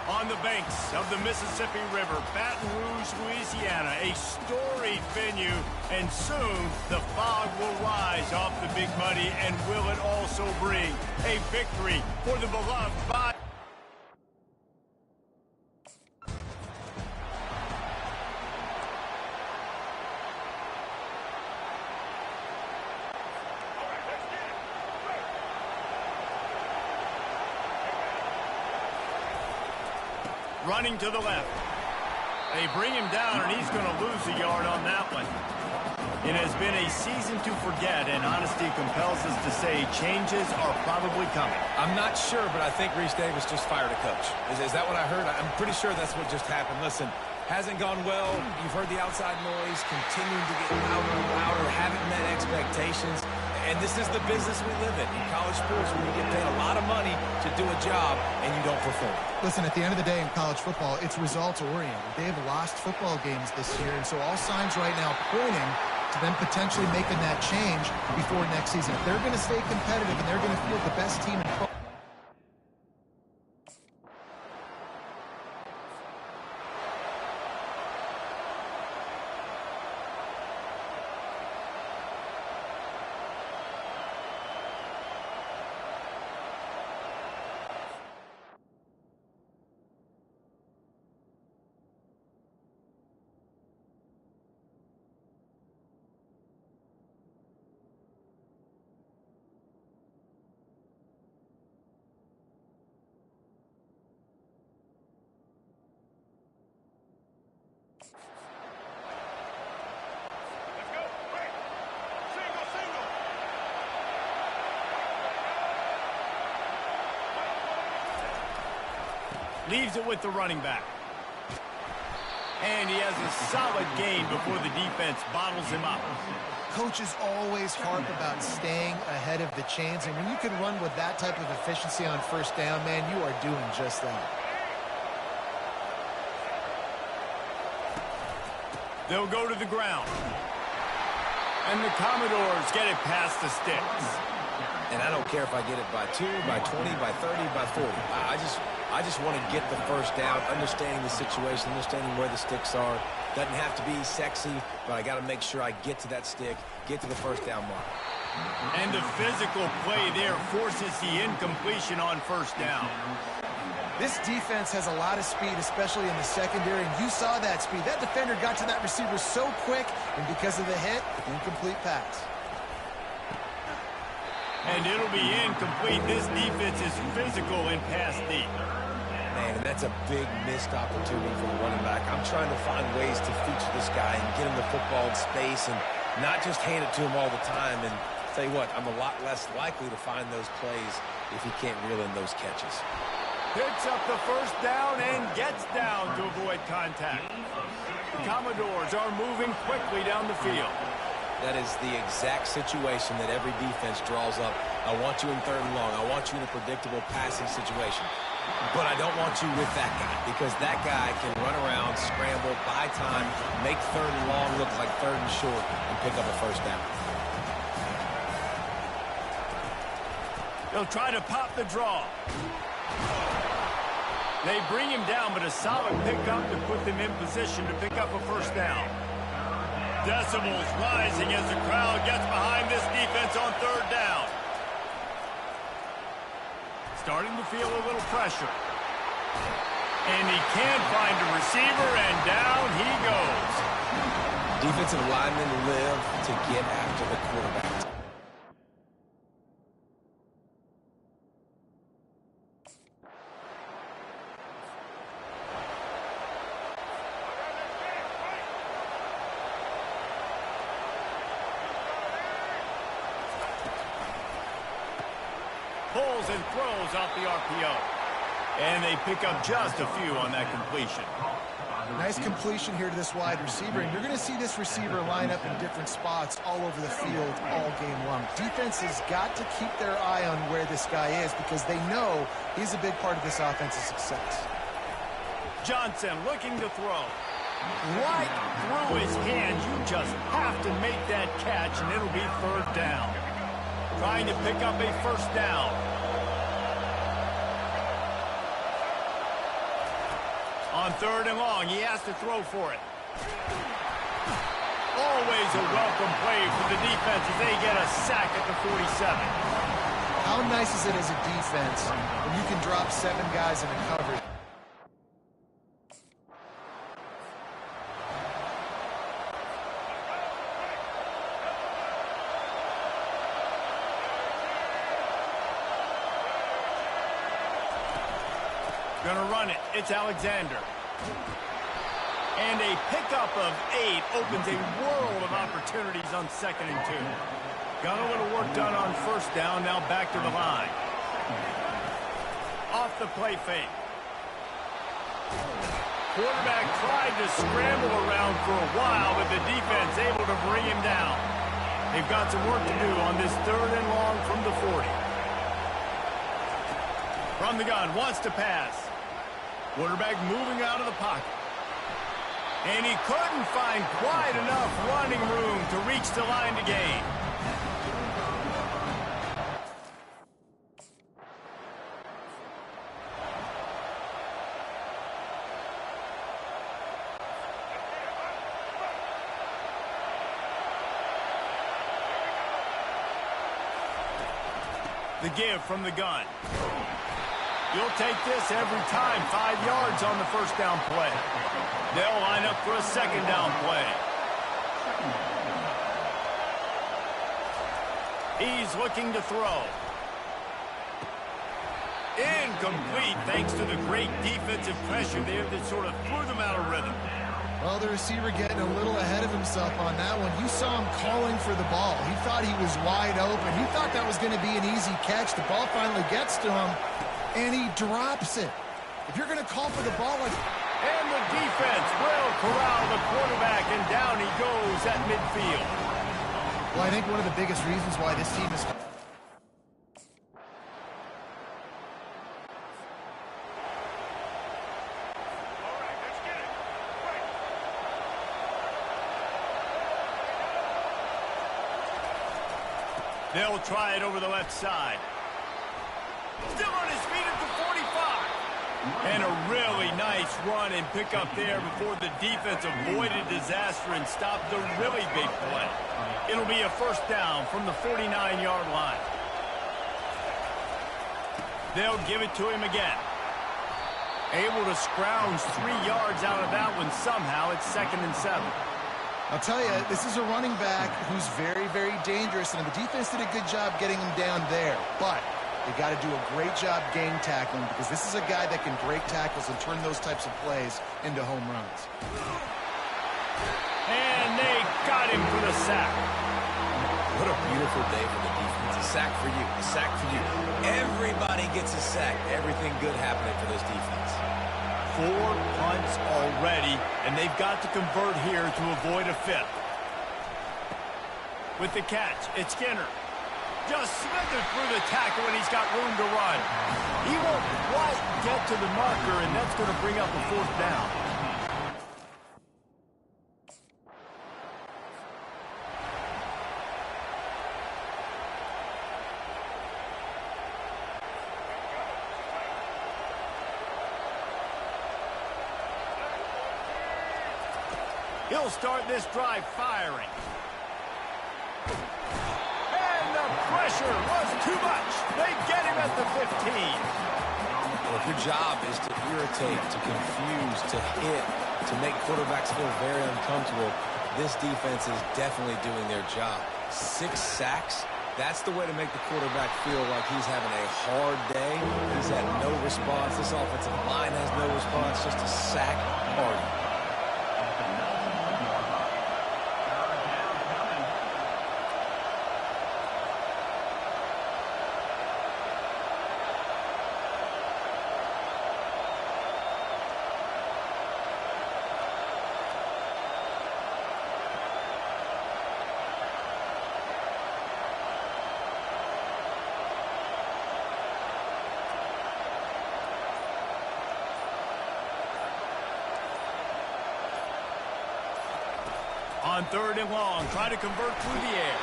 On the banks of the Mississippi River, Baton Rouge, Louisiana, a storied venue, and soon the fog will rise off the Big Muddy, and will it also bring a victory for the beloved body? Running to the left. They bring him down, and he's going to lose a yard on that one. It has been a season to forget, and honesty compels us to say changes are probably coming. I'm not sure, but I think Reese Davis just fired a coach. Is that what I heard? I'm pretty sure that's what just happened. Listen, hasn't gone well. You've heard the outside noise, continuing to get louder and louder, haven't met expectations. And this is the business we live in college sports, where you get paid a lot of money to do a job and you don't perform. Listen, at the end of the day in college football, it's results-oriented. They have lost football games this year, and so all signs right now pointing to them potentially making that change before next season. If they're going to stay competitive and they're going to field the best team in football, leaves it with the running back. And he has a solid gain before the defense bottles him up. Coaches always harp about staying ahead of the chains, and when you can run with that type of efficiency on first down, man, you are doing just that. They'll go to the ground. And the Commodores get it past the sticks. And I don't care if I get it by 2, by 20, by 30, by 40. I just want to get the first down, understanding the situation, understanding where the sticks are. Doesn't have to be sexy, but I got to make sure I get to that stick, get to the first down mark. And the physical play there forces the incompletion on first down. This defense has a lot of speed, especially in the secondary, and you saw that speed. That defender got to that receiver so quick, and because of the hit, incomplete pass. And it'll be incomplete. This defense is physical and pass deep. Man, and that's a big missed opportunity for the running back. I'm trying to find ways to feature this guy and get him the football in space and not just hand it to him all the time. And tell you what, I'm a lot less likely to find those plays if he can't reel in those catches. Picks up the first down and gets down to avoid contact. The Commodores are moving quickly down the field. That is the exact situation that every defense draws up. I want you in third and long. I want you in a predictable passing situation. But I don't want you with that guy because that guy can run around, scramble, buy time, make third and long look like third and short, and pick up a first down. They'll try to pop the draw. They bring him down, but a solid pickup to put them in position to pick up a first down. Decibels rising as the crowd gets behind this defense on third down. Starting to feel a little pressure. And he can't find a receiver, and down he goes. Defensive linemen live to get after the quarterback. Pulls and throws off the RPO. And they pick up just a few on that completion. Nice completion here to this wide receiver, and you're going to see this receiver line up in different spots all over the field all game long. Defense has got to keep their eye on where this guy is because they know he's a big part of this offense's success. Johnson looking to throw. Right through his hands. You just have to make that catch, and it'll be third down. Trying to pick up a first down. On third and long, he has to throw for it. Always a welcome play for the defense as they get a sack at the 47. How nice is it as a defense when you can drop 7 guys in a coverage? Gonna run it. It's Alexander. And a pickup of 8 opens a world of opportunities on 2nd and 2. Got a little work done on first down. Now back to the line. Off the play fake. Quarterback tried to scramble around for a while, but the defense able to bring him down. They've got some work to do on this third and long from the 40. From the gun, wants to pass. Quarterback moving out of the pocket. And he couldn't find quite enough running room to reach the line to gain. The give from the gun. You'll take this every time. 5 yards on the first down play. They'll line up for a second down play. He's looking to throw. Incomplete thanks to the great defensive pressure there that sort of threw them out of rhythm. Well, the receiver getting a little ahead of himself on that one. You saw him calling for the ball. He thought he was wide open. He thought that was going to be an easy catch. The ball finally gets to him, and he drops it. If you're going to call for the ball, like, And the defense will corral the quarterback, and down he goes at midfield. Well, I think one of the biggest reasons why this team is... They'll try it over the left side. Still on his feet at the 45. And a really nice run and pick up there before the defense avoided disaster and stopped a really big play. It'll be a first down from the 49-yard line. They'll give it to him again. Able to scrounge 3 yards out of that one somehow. It's 2nd and 7. I'll tell you, this is a running back who's very, very dangerous, and the defense did a good job getting him down there. But they got to do a great job game tackling, because this is a guy that can break tackles and turn those types of plays into home runs. And they got him for the sack. What a beautiful day for the defense. A sack for you. A sack for you. Everybody gets a sack. Everything good happening for this defense. 4 punts already, and they've got to convert here to avoid a 5th. With the catch, it's Skinner. Just slithered through the tackle, and he's got room to run. He won't quite get to the marker, and that's going to bring up a 4th down. He'll start this drive firing. And the pressure was too much. They get him at the 15. Well, if your job is to irritate, to confuse, to hit, to make quarterbacks feel very uncomfortable, this defense is definitely doing their job. 6 sacks, that's the way to make the quarterback feel like he's having a hard day. He's had no response. This offensive line has no response, just a sack party. On 3rd and long, try to convert through the air.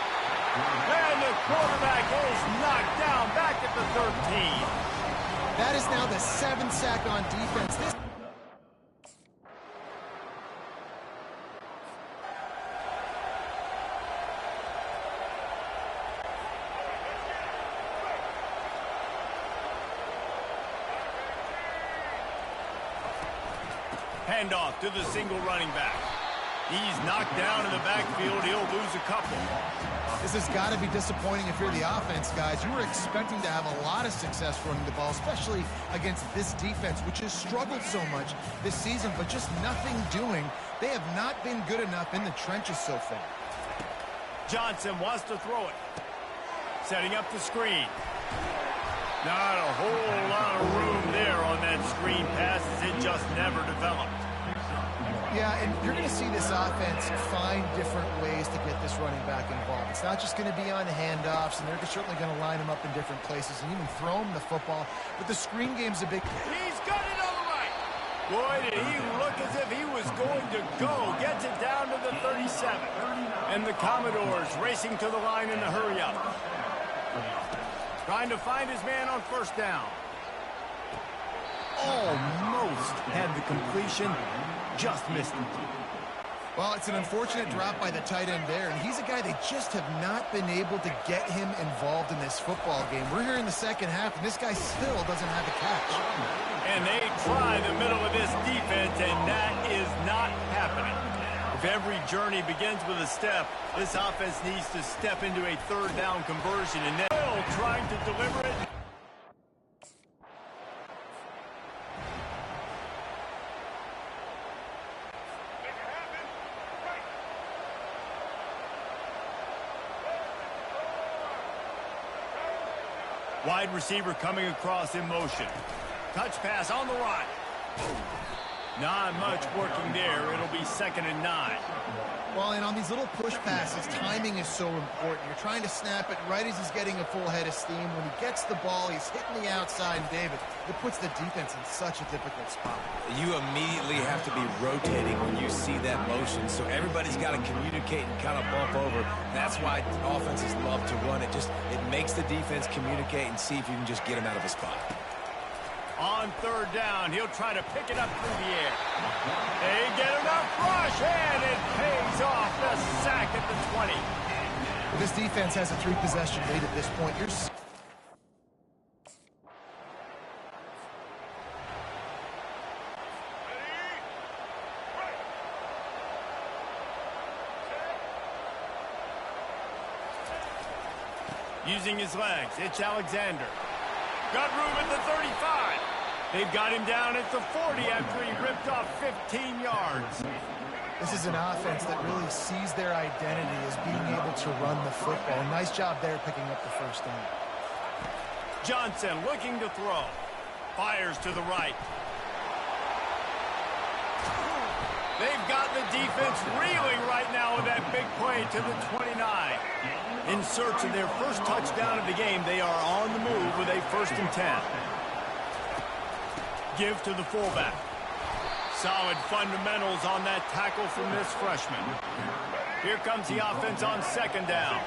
And the quarterback is knocked down back at the 13. That is now the 7th sack on defense. This Handoff to the single running back. He's knocked down in the backfield. He'll lose a couple. This has got to be disappointing if you're the offense, guys. You were expecting to have a lot of success running the ball, especially against this defense, which has struggled so much this season, but just nothing doing. They have not been good enough in the trenches so far. Johnson wants to throw it. Setting up the screen. Not a whole lot of room there on that screen pass, as it just never developed. Yeah, and you're going to see this offense find different ways to get this running back involved. It's not just going to be on handoffs, and they're certainly going to line him up in different places and even throw him the football. But the screen game's a big... He's got it on the right. Boy, did he look as if he was going to go. Gets it down to the 37. And the Commodores racing to the line in a hurry-up. Trying to find his man on 1st down. Almost had the completion. Just missed it. Well, it's an unfortunate drop by the tight end there, and he's a guy they just have not been able to get him involved in this football game. We're here in the 2nd half, and this guy still doesn't have a catch. And they try the middle of this defense, and that is not happening. If every journey begins with a step, this offense needs to step into a 3rd down conversion, and they're still trying to deliver it. Wide receiver coming across in motion. Touch pass on the right. Not much working there. It'll be 2nd and 9. Well, and on these little push passes, timing is so important. You're trying to snap it right as he's getting a full head of steam. When he gets the ball, he's hitting the outside. And David, it puts the defense in such a difficult spot. You immediately have to be rotating when you see that motion, so everybody's got to communicate and kind of bump over. That's why offenses love to run it. It makes the defense communicate and see if you can just get him out of a spot. On 3rd down, he'll try to pick it up through the air. They get enough rush, and it pays off. The sack at the 20. This defense has a 3-possession lead at this point. Using his legs, it's Alexander. Got room at the 35. They've got him down at the 40 after he ripped off 15 yards. This is an offense that really sees their identity as being able to run the football. Nice job there picking up the 1st down. Johnson looking to throw. Fires to the right. They've got the defense reeling right now with that big play to the 29. In search of their first touchdown of the game, they are on the move with a 1st and 10. Give to the fullback. Solid fundamentals on that tackle from this freshman. Here comes the offense on 2nd down.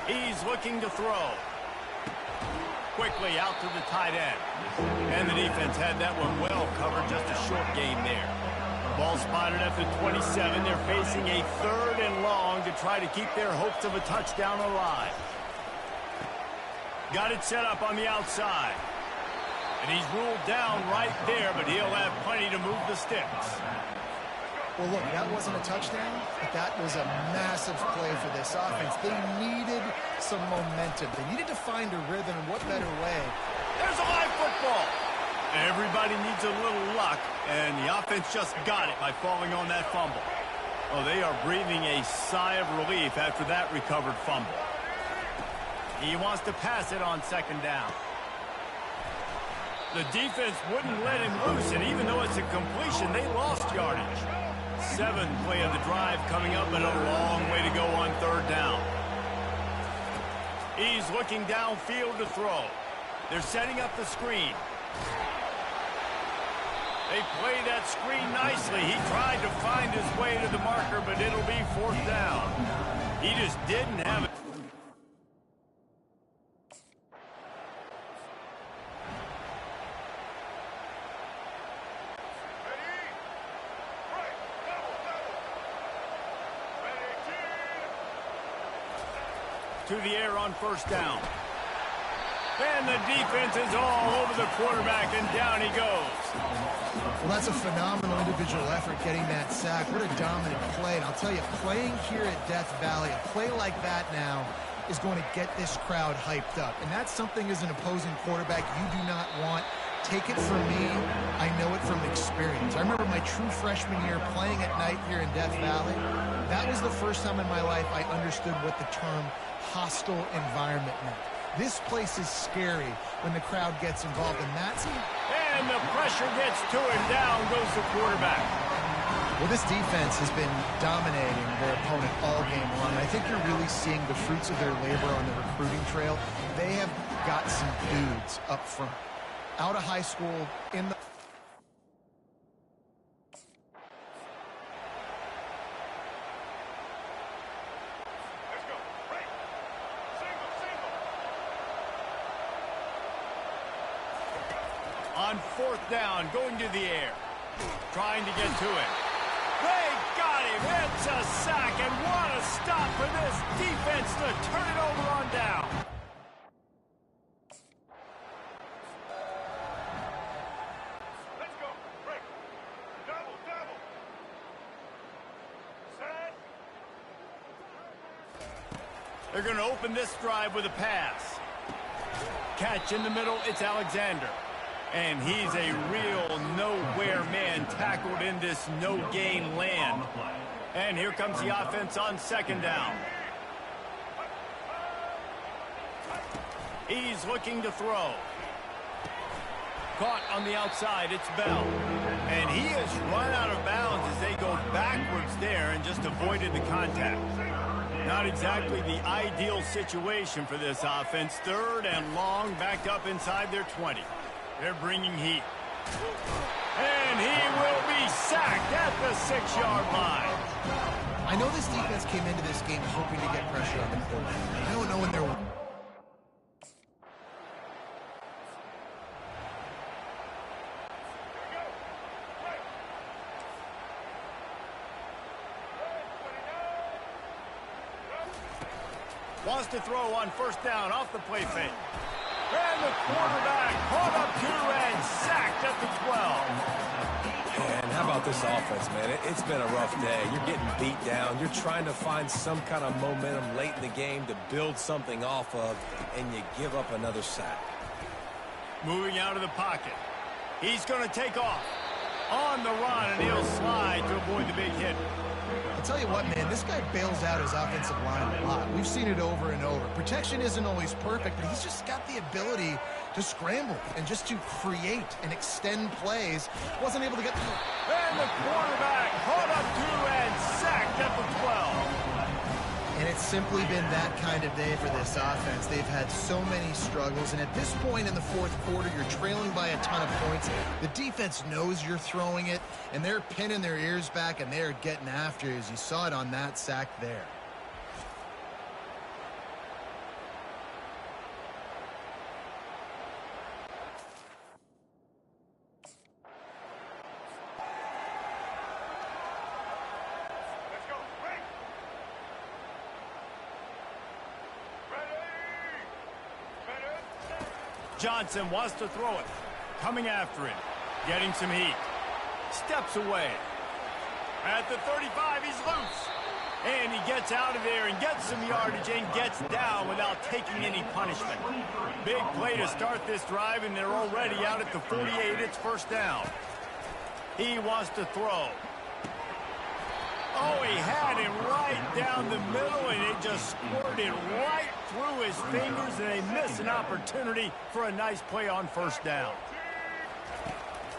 He's looking to throw. Quickly out to the tight end. And the defense had that one well covered, just a short gain there. Ball spotted at the 27. They're facing a 3rd and long to try to keep their hopes of a touchdown alive. Got it set up on the outside. And he's ruled down right there, but he'll have plenty to move the sticks. Well, look, that wasn't a touchdown, but that was a massive play for this offense. They needed some momentum. They needed to find a rhythm, and what better way? There's a live football. Everybody needs a little luck, and the offense just got it by falling on that fumble. Oh, they are breathing a sigh of relief after that recovered fumble. He wants to pass it on 2nd down. The defense wouldn't let him loose, and even though it's a completion, they lost yardage. 7th play of the drive coming up, and a long way to go on 3rd down. He's looking downfield to throw. They're setting up the screen. They played that screen nicely. He tried to find his way to the marker, but it'll be 4th down. He just didn't have it. To the air on 1st down. And the defense is all over the quarterback, and down he goes. Well, that's a phenomenal individual effort getting that sack. What a dominant play. And I'll tell you, playing here at Death Valley, a play like that now is going to get this crowd hyped up. And that's something as an opposing quarterback you do not want. Take it from me, I know it from experience. I remember my true freshman year playing at night here in Death Valley. That was the first time in my life I understood what the term hostile environment meant. This place is scary when the crowd gets involved, and that's... And the pressure gets to him. Down goes the quarterback. Well, this defense has been dominating their opponent all game long. I think you're really seeing the fruits of their labor on the recruiting trail. They have got some dudes up front. Out of high school, in the... On 4th down, going to the air. Trying to get to it. They got him. It's a sack, and what a stop for this defense to turn it over on down. Let's go. Break. Double, double. Set. They're going to open this drive with a pass. Catch in the middle, it's Alexander. And he's a real nowhere man, tackled in this no-gain land. And here comes the offense on 2nd down. He's looking to throw. Caught on the outside, it's Bell. And he has run out of bounds as they go backwards there and just avoided the contact. Not exactly the ideal situation for this offense. 3rd and long, backed up inside their 20. They're bringing heat. And he will be sacked at the 6-yard line. I know this defense came into this game hoping to get pressure on the quarterback. I don't know when they're... Wants to throw on 1st down off the play fake. And the quarterback caught up to and sacked at the 12. And how about this offense, man? It's been a rough day. You're getting beat down. You're trying to find some kind of momentum late in the game to build something off of, and you give up another sack. Moving out of the pocket. He's going to take off. On the run, and he'll slide to avoid the big hit. I'll tell you what, man, this guy bails out his offensive line a lot. We've seen it over and over. Protection isn't always perfect, but he's just got the ability to scramble and just to create and extend plays. Wasn't able to get through. And the quarterback caught up to and sacked at the 12. And it's simply been that kind of day for this offense. They've had so many struggles, and at this point in the 4th quarter, you're trailing by a ton of points. The defense knows you're throwing it, and they're pinning their ears back, and they're getting after you, as you saw it on that sack there. Johnson wants to throw it. Coming after him. Getting some heat. Steps away. At the 35, he's loose. And he gets out of there and gets some yardage and gets down without taking any punishment. Big play to start this drive, and they're already out at the 48. It's 1st down. He wants to throw. Oh, he had him right down the middle, and it just squirted right through his fingers, and they miss an opportunity for a nice play on 1st down.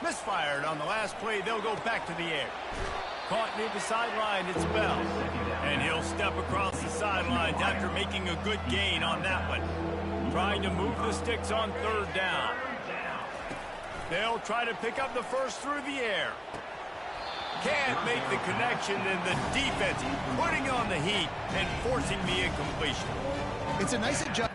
Misfired on the last play. They'll go back to the air. Caught near the sideline. It's Bell. And he'll step across the sidelines after making a good gain on that one. Trying to move the sticks on 3rd down. They'll try to pick up the 1st through the air. Can't make the connection, and the defense putting on the heat and forcing the incompletion. It's a nice adjustment.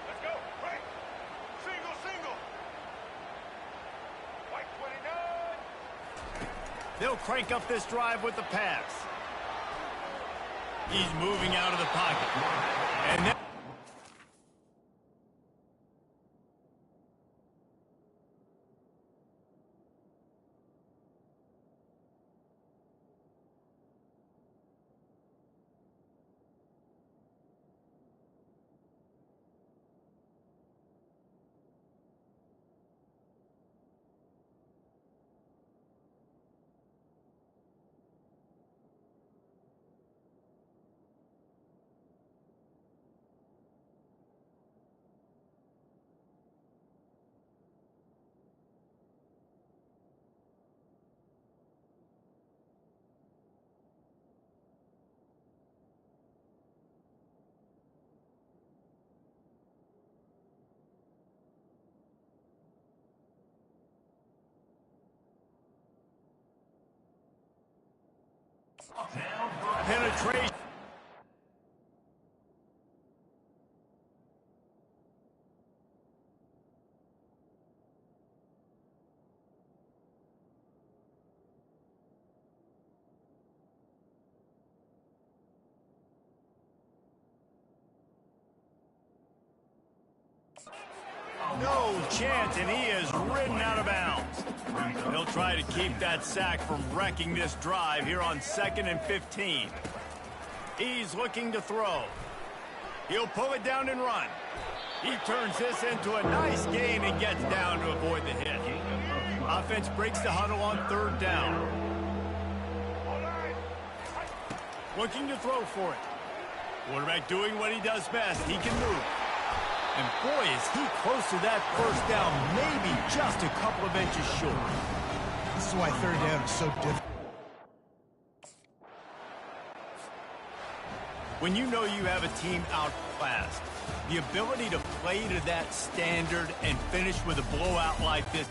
Let's go. Right. Single. White 29. They'll crank up this drive with the pass. He's moving out of the pocket. And then penetration. No chance, and he is ridden out of bounds. They'll try to keep that sack from wrecking this drive here on 2nd and 15. He's looking to throw. He'll pull it down and run. He turns this into a nice gain and gets down to avoid the hit. Offense breaks the huddle on 3rd down. looking to throw for it. Quarterback doing what he does best. He can move. And boy, is he close to that first down, maybe just a couple of inches short. This is why third down is so difficult. When you know you have a team outclassed, the ability to play to that standard and finish with a blowout like this.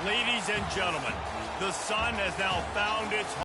Ladies and gentlemen, the sun has now found its